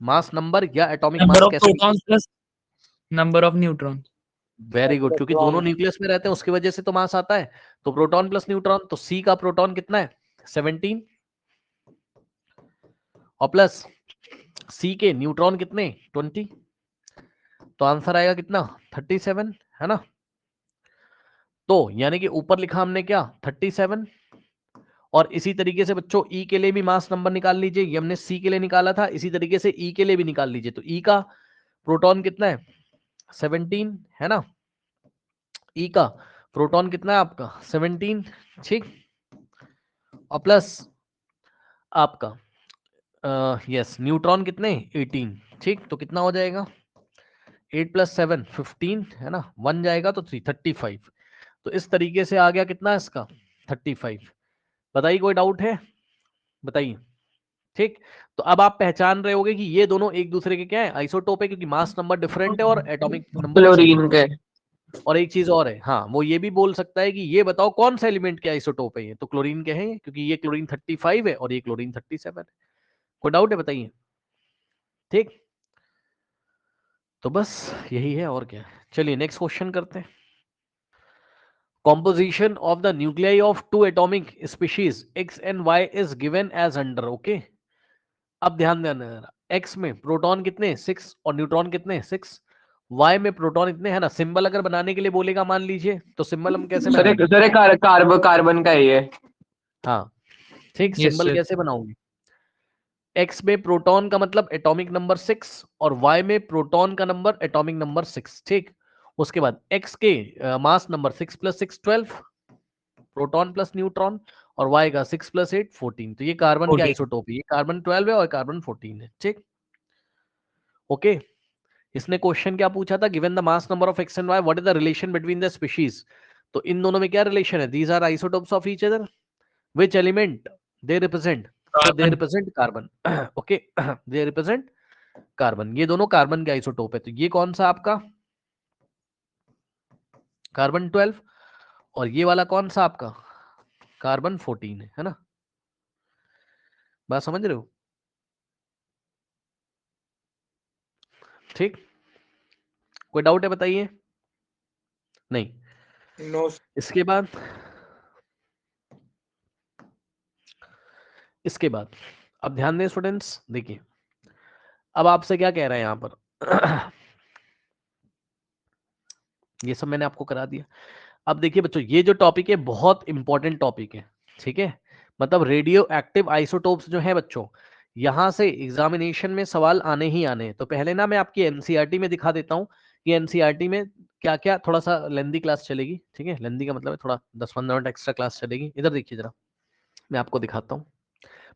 मास नंबर या एटॉमिक नंबर मास ऑफ कैसे। Protons plus number of neutron. Very good, क्योंकि दोनों न्यूक्लियस में रहते हैं उसकी वजह से तो मास आता है, तो प्रोटॉन प्लस न्यूट्रॉन, तो सी का प्रोटॉन कितना है 17 और प्लस सी के न्यूट्रॉन कितने 20, तो आंसर आएगा कितना 37 है ना। तो यानी कि ऊपर लिखा हमने क्या 37, और इसी तरीके से बच्चों ई के लिए भी मास नंबर निकाल लीजिए, ये हमने सी के लिए निकाला था, इसी तरीके से ई के लिए भी निकाल लीजिए, तो ई का प्रोटॉन कितना है 17 है ना, ई का प्रोटॉन कितना है आपका 17, ठीक, और प्लस आपका यस न्यूट्रॉन कितने 18, ठीक, तो कितना हो जाएगा 8 + 7 15 है ना, 1 जाएगा तो 3 35। तो इस तरीके से आ गया कितना इसका 35। बताइए कोई डाउट है, बताइए, ठीक। तो अब आप पहचान रहे होगे कि ये दोनों एक दूसरे के क्या है आइसोटोप है, क्योंकि मास नंबर डिफरेंट है और एटॉमिक नंबर क्लोरीन के। और एक चीज और है, हाँ वो ये भी बोल सकता है कि ये बताओ कौन सा एलिमेंट के आइसोटोप है ये, तो क्लोरीन के हैं ये, क्योंकि ये क्लोरीन 35 है और ये क्लोरीन 37 है। कोई डाउट है बताइए, ठीक। तो बस यही है और क्या है। चलिए नेक्स्ट क्वेश्चन करते हैं। Composition of the nuclei of two atomic species X and Y is given as under, okay। अब ध्यान देना जरा, X में प्रोटॉन कितने 6 और न्यूट्रॉन कितने 6, Y में प्रोटॉन इतने है ना। सिंबल अगर बनाने के लिए बोलेगा मान लीजिए, तो सिंबल हम कैसे सर बनाएंगे? सर कार्बन का है ये। हाँ ठीक, Yes, सिंबल sir. कैसे बनाओगे? X में प्रोटॉन का मतलब एटॉमिक नंबर 6 और Y में प्रोटॉन का नंबर एटॉमिक नंबर 6, ठीक। उसके बाद X के mass number 6 + 6 12, proton plus neutron, और Y का 6 + 8 14। तो ये कार्बन के 14. आइसोटोप है, ये कार्बन 12 है और कार्बन 14 है, ठीक। ओके, इसने क्वेश्चन क्या पूछा था, given the mass number of x and y what is the relation between the species. तो इन दोनों में क्या रिलेशन है, these are isotopes of each other, which element they represent, तो they Carbon. Represent carbon, okay, they represent carbon. ये दोनों कार्बन के आइसोटोप है। तो ये कौन सा आपका कार्बन 12 और ये वाला कौन सा आपका कार्बन 14 है ना। बात समझ रहे हो, ठीक। कोई डाउट है बताइए, नहीं। नो इसके बाद अब ध्यान दें स्टूडेंट्स, देखिए अब आपसे क्या कह रहे हैं यहां पर ये सब मैंने आपको करा दिया। अब देखिए बच्चों, ये जो टॉपिक है बहुत इंपॉर्टेंट टॉपिक है, ठीक है। मतलब रेडियो एक्टिव आइसोटोप्स जो है बच्चों, यहां से एग्जामिनेशन में सवाल आने ही आने हैं। तो पहले ना मैं आपकी एनसीईआरटी में दिखा देता हूँ कि एनसीईआरटी में क्या क्या, थोड़ा सा लेंदी क्लास चलेगी, ठीक है। लेंदी का मतलब है थोड़ा 10-15 मिनट एक्स्ट्रा क्लास चलेगी। इधर देखिए जरा, मैं आपको दिखाता हूँ।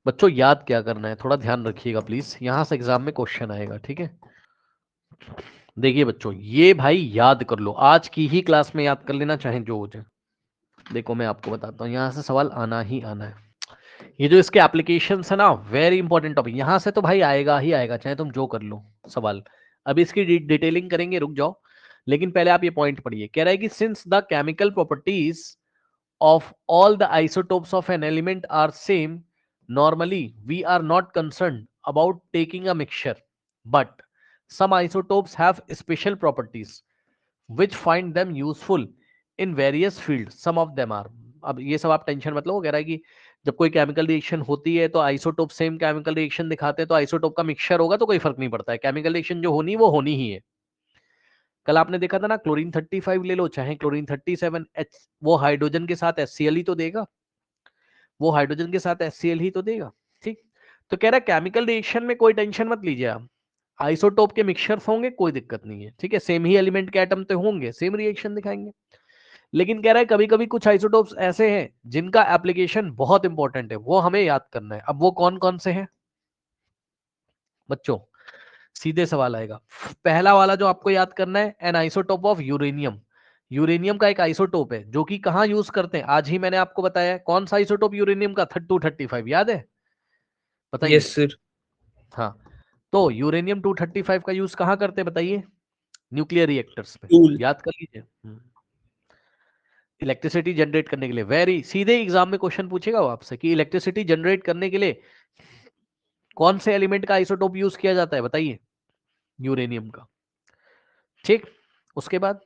बच्चों याद क्या करना है, थोड़ा ध्यान रखिएगा प्लीज, यहां से एग्जाम में क्वेश्चन आएगा, ठीक है। देखिए बच्चों, ये भाई याद कर लो, आज की ही क्लास में याद कर लेना, चाहे जो हो जाए। देखो मैं आपको बताता हूँ, यहाँ से सवाल आना ही आना है। ये जो इसके एप्लीकेशन है ना, वेरी इंपॉर्टेंट टॉपिक, यहाँ से तो भाई आएगा ही आएगा, चाहे तुम जो कर लो सवाल। अभी इसकी डिटेलिंग करेंगे, रुक जाओ। लेकिन पहले आप ये पॉइंट पढ़िए, कह रहा है कि since the chemical properties of all the isotopes of an element are same, normally we are not concerned about taking a mixture, but some isotopes have special properties which find them useful in various fields, some of them are। अब ये सब आप टेंशन मत लो, कह रहा है कि जब कोई केमिकल रिएक्शन होती है तो आइसोटोप सेम केमिकल रिएक्शन दिखाते हैं, तो आइसोटोप का मिक्सचर होगा तो कोई फर्क नहीं पड़ता है, केमिकल रिएक्शन जो होनी वो होनी ही है। कल आपने देखा था ना, क्लोरीन 35 ले लो चाहे क्लोरीन 37, वो हाइड्रोजन के साथ HCl ही तो देगा, वो हाइड्रोजन के साथ HCl ही तो देगा, ठीक। तो कह रहा है केमिकल रिएक्शन में कोई टेंशन मत लीजिए आप, आइसोटोप के मिक्सचर्स होंगे कोई दिक्कत नहीं है, ठीक है। सेम ही एलिमेंट के एटम तो होंगे, सेम रिएक्शन दिखाएंगे। लेकिन कह रहा है कभी कभी कुछ आइसोटोप्स ऐसे हैं जिनका एप्लीकेशन बहुत इंपॉर्टेंट है, वो हमें याद करना है। अब वो कौन कौन से हैं बच्चों, सीधे सवाल आएगा। पहला वाला जो आपको याद करना है, N isotope of uranium. Uranium का एक आइसोटोप है जो कि कहां यूज करते हैं, आज ही मैंने आपको बताया है। कौन सा आइसोटोप यूरेनियम का 235, याद है, बताइए। Yes, sir. हाँ, तो यूरेनियम 235 का यूज कहां करते हैं बताइए, न्यूक्लियर रिएक्टर्स पे, टूल याद कर लीजिए। इलेक्ट्रिसिटी जनरेट करने के लिए, वेरी सीधे एग्जाम में क्वेश्चन पूछेगा वो आपसे कि इलेक्ट्रिसिटी जनरेट करने के लिए कौन से एलिमेंट का आइसोटोप यूज किया जाता है, बताइए, यूरेनियम का, ठीक। उसके बाद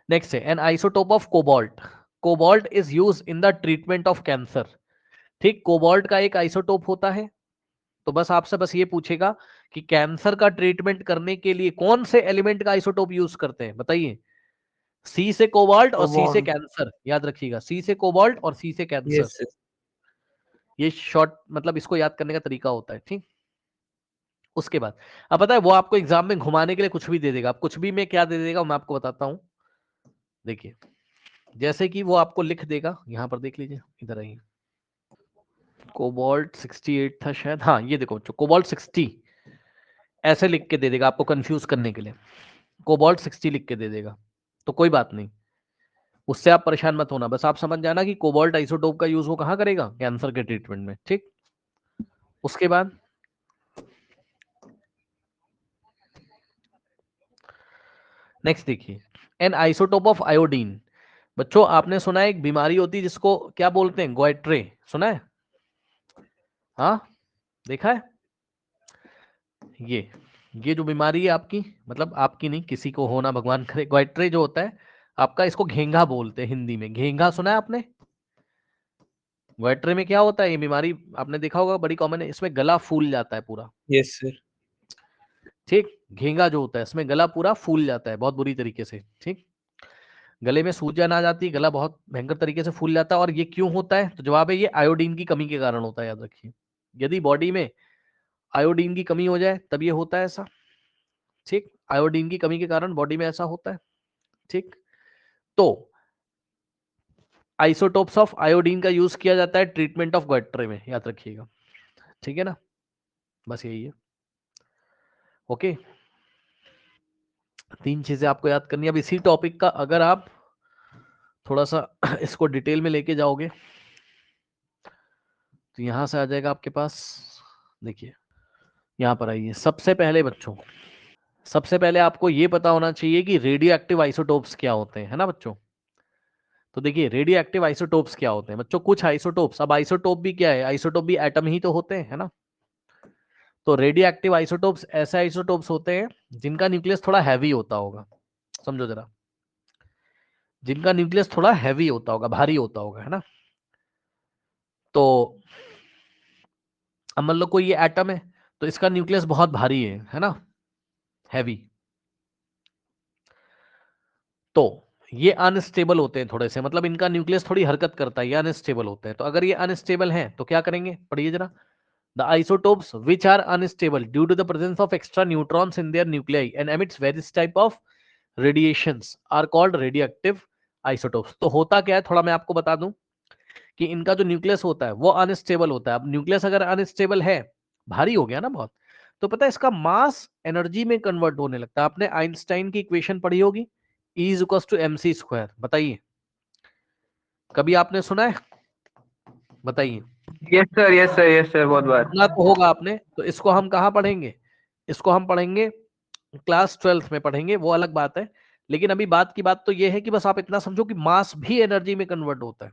नेक्स्ट है N isotope of cobalt. Cobalt is use in the treatment of cancer, ठीक। कोबाल्ट का एक आइसोटोप होता है। तो बस आपसे बस ये पूछेगा कि कैंसर का ट्रीटमेंट करने के लिए कौन से एलिमेंट का आइसोटोप यूज करते हैं, बताइए। सी से कोबाल्ट और सी से कैंसर, याद रखिएगा, सी से कोबाल्ट और सी से कैंसर। Yes, sir. ये शॉर्ट मतलब इसको याद करने का तरीका होता है, ठीक। उसके बाद अब पता है वो आपको एग्जाम में घुमाने के लिए कुछ भी दे देगा, अब कुछ भी में क्या दे देगा मैं आपको बताता हूं। देखिए जैसे कि वो आपको लिख देगा, यहां पर देख लीजिए, इधर आइए, कोबाल्ट 68 था शायद, हाँ ये देखो बच्चों, कोबाल्ट 60 ऐसे लिख के दे देगा आपको कंफ्यूज करने के लिए, कोबाल्ट 60 लिख के दे देगा, तो कोई बात नहीं, उससे आप परेशान मत होना, बस आप समझ जाना कि कोबाल्ट आइसोटोप का यूज वो कहाँ करेगा, कैंसर के ट्रीटमेंट में, ठीक। उसके बाद नेक्स्ट देखिए, एन आइसोटोप ऑफ आयोडीन। बच्चों आपने सुना है एक बीमारी होती है जिसको क्या बोलते हैं, ग्वाइट्रे, सुना है, हाँ देखा है, ये जो बीमारी है आपकी, मतलब आपकी नहीं, किसी को होना भगवान करे, ग्वाइट्रे जो होता है आपका, इसको घेंघा बोलते हैं हिंदी में, घेंघा सुना है आपने। ग्वाइट्रे में क्या होता है, ये बीमारी आपने देखा होगा, बड़ी कॉमन है, इसमें गला फूल जाता है पूरा, यस सर। ठीक। घेंघा जो होता है इसमें गला पूरा फूल जाता है बहुत बुरी तरीके से, ठीक, गले में सूजन आ जाती है, गला बहुत भयंकर तरीके से फूल जाता है। और ये क्यों होता है, तो जवाब है ये आयोडीन की कमी के कारण होता है, याद रखिए, यदि बॉडी में आयोडीन की कमी हो जाए तब ये होता है ऐसा, ठीक, आयोडीन की कमी के कारण बॉडी में ऐसा होता है, ठीक। तो आइसोटोप्स ऑफ आयोडीन का यूज किया जाता है ट्रीटमेंट ऑफ ग्वाइट्रे में, याद रखिएगा, ठीक है ना, बस यही है, ओके। 3 चीजें आपको याद करनी है। अब इसी टॉपिक का अगर आप थोड़ा सा इसको डिटेल में लेके जाओगे तो यहां से आ जाएगा आपके पास, देखिए यहां पर आइए, सबसे पहले बच्चों, सबसे पहले आपको ये पता होना चाहिए कि रेडियो एक्टिव आइसोटोप्स क्या होते हैं, है ना बच्चों। तो देखिए रेडियो एक्टिव आइसोटोप्स क्या होते हैं बच्चों, कुछ आइसोटोप्स, अब आइसोटोप भी क्या है, आइसोटोप भी एटम ही तो होते हैं, है ना। तो रेडियो एक्टिव आइसोटोप्स ऐसे आइसोटोप्स होते हैं जिनका न्यूक्लियस थोड़ा हैवी होता होगा, समझो जरा, जिनका न्यूक्लियस थोड़ा हैवी होता होगा, भारी होता होगा, है ना। तो अब मान लो कोई ये एटम है, तो इसका न्यूक्लियस बहुत भारी है ना, हैवी, तो ये अनस्टेबल होते हैं थोड़े से, मतलब इनका न्यूक्लियस थोड़ी हरकत करता है, ये अनस्टेबल होते हैं। तो अगर ये अनस्टेबल हैं तो क्या करेंगे, पढ़िए जरा, the isotopes which are unstable due to the presence of extra neutrons in their nuclei and emits various type of radiations are called radioactive isotopes. तो होता क्या है, थोड़ा मैं आपको बता दूं कि इनका जो न्यूक्लियस होता है वो अनस्टेबल होता है। अब न्यूक्लियस अगर अनस्टेबल है, भारी हो गया ना बहुत, तो पता है इसका मास एनर्जी में कन्वर्ट होने लगता है। आपने आइंस्टाइन की इक्वेशन पढ़ी होगी, E is equal to mc square, बताइए कभी आपने सुना है, बताइए। Yes sir, yes sir, yes sir, बहुत बार। सुना तो होगा आपने, तो इसको हम कहाँ पढ़ेंगे, इसको हम पढ़ेंगे क्लास 12th में पढ़ेंगे, वो अलग बात है। लेकिन अभी बात की बात तो ये है कि बस आप इतना समझो कि मास भी एनर्जी में कन्वर्ट होता है।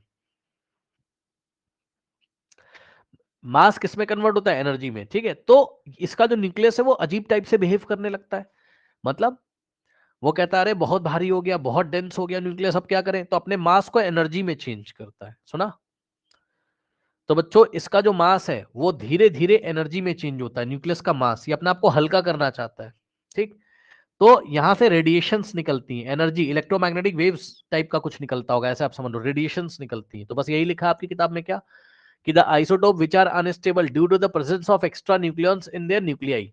मास किस में कन्वर्ट होता है, एनर्जी में, ठीक है। तो इसका जो न्यूक्लियस है वो अजीब टाइप से बिहेव करने लगता है, मतलब वो कहता है अरे बहुत भारी हो गया, बहुत डेंस हो गया न्यूक्लियस, अब क्या करें, तो अपने मास को एनर्जी में चेंज करता है, सुना। तो बच्चों इसका जो मास है वो धीरे धीरे एनर्जी में चेंज होता है, न्यूक्लियस का मास, ये अपने आप को हल्का करना चाहता है, ठीक। तो यहां से रेडिएशंस निकलती हैं, एनर्जी, इलेक्ट्रोमैग्नेटिक वेव्स टाइप का कुछ निकलता होगा, ऐसे आप समझ लो, रेडिएशंस निकलती हैं। तो बस यही लिखा है आपकी किताब में क्या, कि the isotope which are unstable due to the presence of extra nucleons in their nuclei,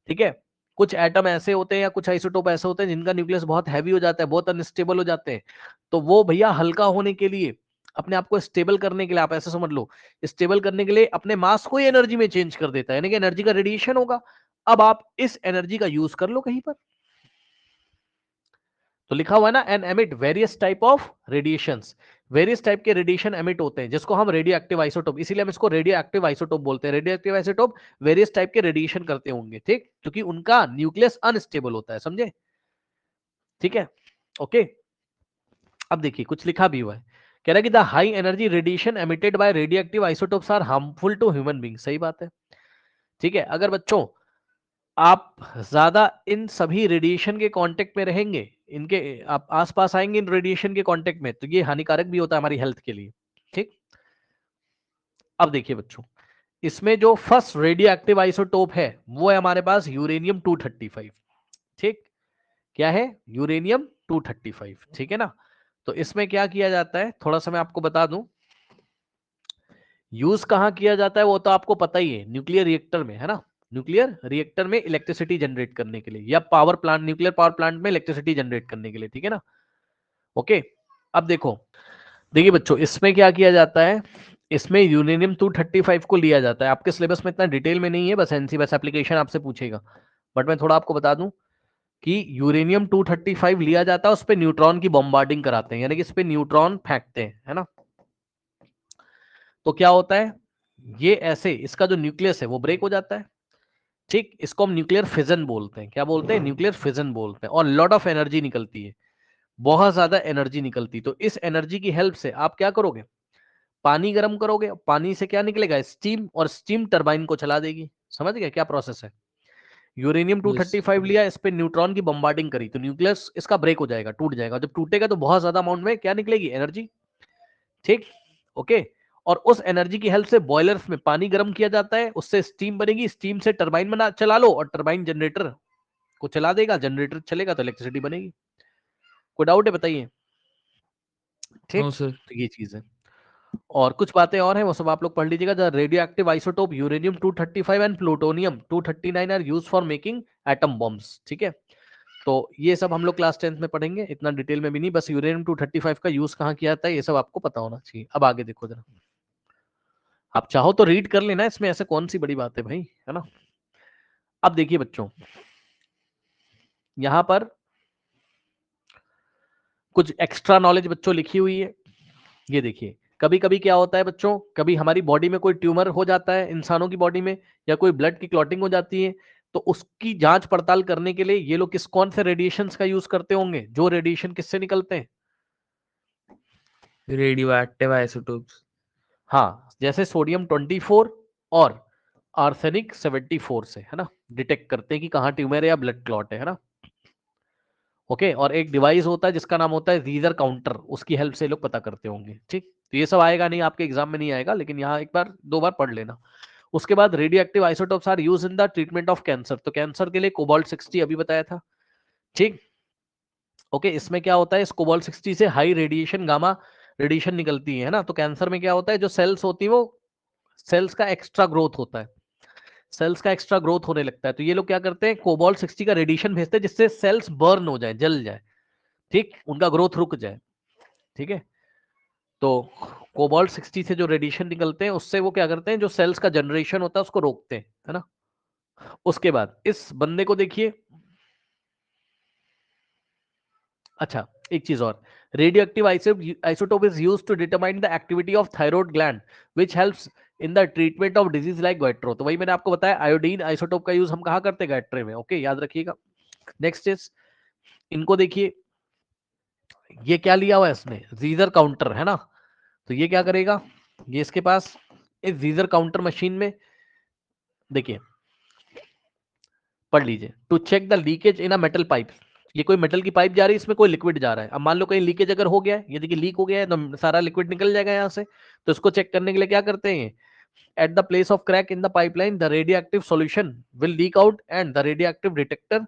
ठीक है। कुछ एटम ऐसे होते हैं या कुछ आइसोटोप ऐसे होते हैं जिनका न्यूक्लियस बहुत हैवी हो जाता है, बहुत अनस्टेबल हो जाते हैं, तो वो भैया हल्का होने के लिए, अपने आप को स्टेबल करने के लिए, आप ऐसे समझ लो, स्टेबल करने के लिए अपने मास को ही एनर्जी में चेंज कर देता है, यानी कि एनर्जी का रेडिएशन होगा। अब आप इस एनर्जी का यूज कर लो कहीं पर, तो लिखा हुआ है ना, and emit various type of radiations, various type के रेडिएशन एमिट होते हैं जिसको हम रेडियो एक्टिव आइसोटोप, इसीलिए हम इसको रेडियो एक्टिव आइसोटोप बोलते हैं। Radio active isotope various type के रेडिएशन करते होंगे, ठीक, क्योंकि उनका न्यूक्लियस अनस्टेबल होता है, समझे, ठीक है, ओके। अब देखिए कुछ लिखा भी हुआ है, कह रहा है कि the high energy radiation emitted by radio active isotopes are harmful to human being, सही बात है, ठीक है। अगर बच्चों आप ज्यादा इन सभी रेडिएशन के कांटेक्ट में रहेंगे, इनके आप आसपास आएंगे इन रेडिएशन के कांटेक्ट में, तो ये हानिकारक भी होता है हमारी हेल्थ के लिए, ठीक। अब देखिए बच्चों, इसमें जो फर्स्ट रेडियो एक्टिव आइसोटोप है वो है हमारे पास यूरेनियम 235, ठीक, क्या है, यूरेनियम 235, ठीक है ना। तो इसमें क्या किया जाता है, थोड़ा सा मैं आपको बता दूं, यूज कहां किया जाता है वो तो आपको पता ही है, न्यूक्लियर रिएक्टर में, है ना, न्यूक्लियर रिएक्टर में इलेक्ट्रिसिटी जनरेट करने के लिए, या power plant, nuclear power plant में इलेक्ट्रिसिटी जनरेट करने के लिए, ठीक है ना, ओके, अब देखिए बच्चों, इसमें क्या किया जाता है, इसमें यूरेनियम 235 को लिया जाता है। आपके सिलेबस में इतना डिटेल में नहीं है, बस एनसी बस एप्लीकेशन आपसे पूछेगा, बट मैं थोड़ा आपको बता दूं कि यूरेनियम 235 लिया जाता है, उस पे न्यूट्रॉन की बॉम्बार्डिंग कराते हैं, यानी कि इस पे न्यूट्रॉन फेंकते हैं, है ना। तो क्या होता है, ये ऐसे इसका जो न्यूक्लियस है वो ब्रेक हो जाता है, ठीक। इसको हम न्यूक्लियर फिजन बोलते हैं। क्या बोलते हैं? न्यूक्लियर फिजन बोलते हैं। और लॉट ऑफ एनर्जी निकलती है, बहुत ज्यादा एनर्जी निकलती। तो इस एनर्जी की हेल्प से आप क्या करोगे, पानी गर्म करोगे, पानी से क्या निकलेगा, स्टीम, और स्टीम टरबाइन को चला देगी। समझ गए क्या प्रोसेस है। यूरेनियम 235 लिया, इस पे न्यूट्रॉन की बम्बार्डिंग करी, तो न्यूक्लियस इसका ब्रेक हो जाएगा, टूट जाएगा। जब टूटेगा तो बहुत ज्यादा अमाउंट में क्या निकलेगी, एनर्जी, ठीक। ओके, और उस एनर्जी की हेल्प से बॉयलर्स में पानी गर्म किया जाता है, उससे स्टीम बनेगी, स्टीम से टरबाइन बना चला लो, और टरबाइन जनरेटर को चला देगा, जनरेटर चलेगा तो इलेक्ट्रिसिटी बनेगी। कोई डाउट है बताइए, ठीक। No sir. तो ये चीज है, और कुछ बातें और हैं, वो सब आप लोग पढ़ लीजिएगा। The radio active isotope uranium 235 and plutonium 239 are used for making atom bombs, ठीक है। तो ये सब हम लोग क्लास 10th में पढ़ेंगे, इतना डिटेल में भी नहीं, बस यूरेनियम 235 का यूज कहाँ किया जाता है ये सब आपको पता होना चाहिए। अब आगे देखो जरा, आप चाहो तो रीड कर लेना, इसमें ऐसे कौन सी बड़ी बात है भाई, है ना। अब देखिए बच्चों, यहां पर कुछ एक्स्ट्रा नॉलेज बच्चों लिखी हुई है। ये देखिए, कभी कभी क्या होता है बच्चों, कभी हमारी बॉडी में कोई ट्यूमर हो जाता है, इंसानों की बॉडी में, या कोई ब्लड की क्लॉटिंग हो जाती है, तो उसकी जांच पड़ताल करने के लिए ये लोग कौन से रेडिएशंस का यूज करते होंगे, जो रेडिएशन किससे निकलते हैं, रेडियो एक्टिव आइसोटोप्स। हाँ, जैसे सोडियम 24 और आर्सेनिक 74 से, है ना, डिटेक्ट करते हैं कि कहाँ ट्यूमर है या ब्लड क्लॉट है ना। ओके, और एक डिवाइस होता है जिसका नाम होता है रीजर काउंटर, उसकी हेल्प से लोग पता करते होंगे, ठीक। तो ये सब आएगा नहीं, आपके एग्जाम में नहीं आएगा, लेकिन यहाँ एक बार दो बार पढ़ लेना। उसके बाद radio active isotopes are use in the treatment of cancer, तो कैंसर के लिए कोबाल्ट 60 अभी बताया था, ठीक। ओके, इसमें क्या होता है, इस कोबाल्ट 60 से हाई रेडिएशन, गामा रेडिएशन निकलती है ना। तो कैंसर में क्या होता है, जो सेल्स होती है वो सेल्स का एक्स्ट्रा ग्रोथ होता है, सेल्स का एक्स्ट्रा ग्रोथ होने लगता है। तो ये लोग क्या करते हैं, कोबाल्ट 60 का रेडिएशन भेजते हैं, जिससे सेल्स बर्न हो जाए, जल जाए, ठीक, उनका ग्रोथ रुक जाए, ठीक है। तो कोबाल्ट 60 से जो रेडिएशन निकलते हैं, उससे वो क्या करते हैं, जो सेल्स का जनरेशन होता है उसको रोकते हैं, है ना। उसके बाद इस बंदे को देखिए, अच्छा एक चीज और, radio active isotope is used to determine the activity of thyroid gland which helps in the treatment of disease like gastro. तो वही मैंने आपको बताया, आयोडीन आइसोटोप का यूज हम कहाँ करते हैं, गैस्ट्रे में। ओके, याद रखिएगा। नेक्स्ट इज, इनको देखिए, ये क्या लिया हुआ है इसने, जीजर काउंटर, है ना। तो ये क्या करेगा, ये इसके पास इस जीजर काउंटर मशीन में, देखिए पढ़ लीजिए, to check the leakage in a metal pipe. ये कोई मेटल की पाइप जा रही है, इसमें कोई लिक्विड जा रहा है। अब मान लो कहीं लीकेज अगर हो गया है, ये देखिए लीक हो गया है, तो सारा लिक्विड निकल जाएगा यहाँ से। तो इसको चेक करने के लिए क्या करते हैं, at the place of crack in the pipeline the radioactive solution will leak out and the radioactive detector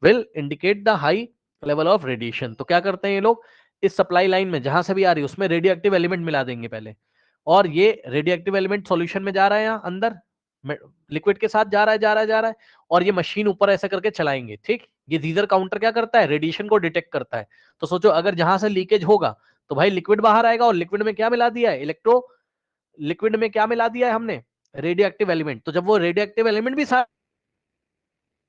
will indicate the high level of radiation. तो क्या करते हैं ये लोग, इस सप्लाई लाइन में जहां से भी आ रही है उसमें रेडियोएक्टिव एलिमेंट मिला देंगे पहले, और ये रेडियोएक्टिव एलिमेंट सॉल्यूशन में जा रहा है, यहाँ अंदर लिक्विड के साथ जा रहा है, जा रहा है, जा रहा है, और ये मशीन ऊपर ऐसे करके चलाएंगे, ठीक। ये गीजर काउंटर क्या करता है, रेडिएशन को डिटेक्ट करता है। तो सोचो अगर जहां से लीकेज होगा तो भाई लिक्विड बाहर आएगा, और लिक्विड में क्या मिला दिया है, लिक्विड में क्या मिला दिया है हमने, रेडियो एक्टिव एलिमेंट। तो जब वो रेडियो एक्टिव एलिमेंट भी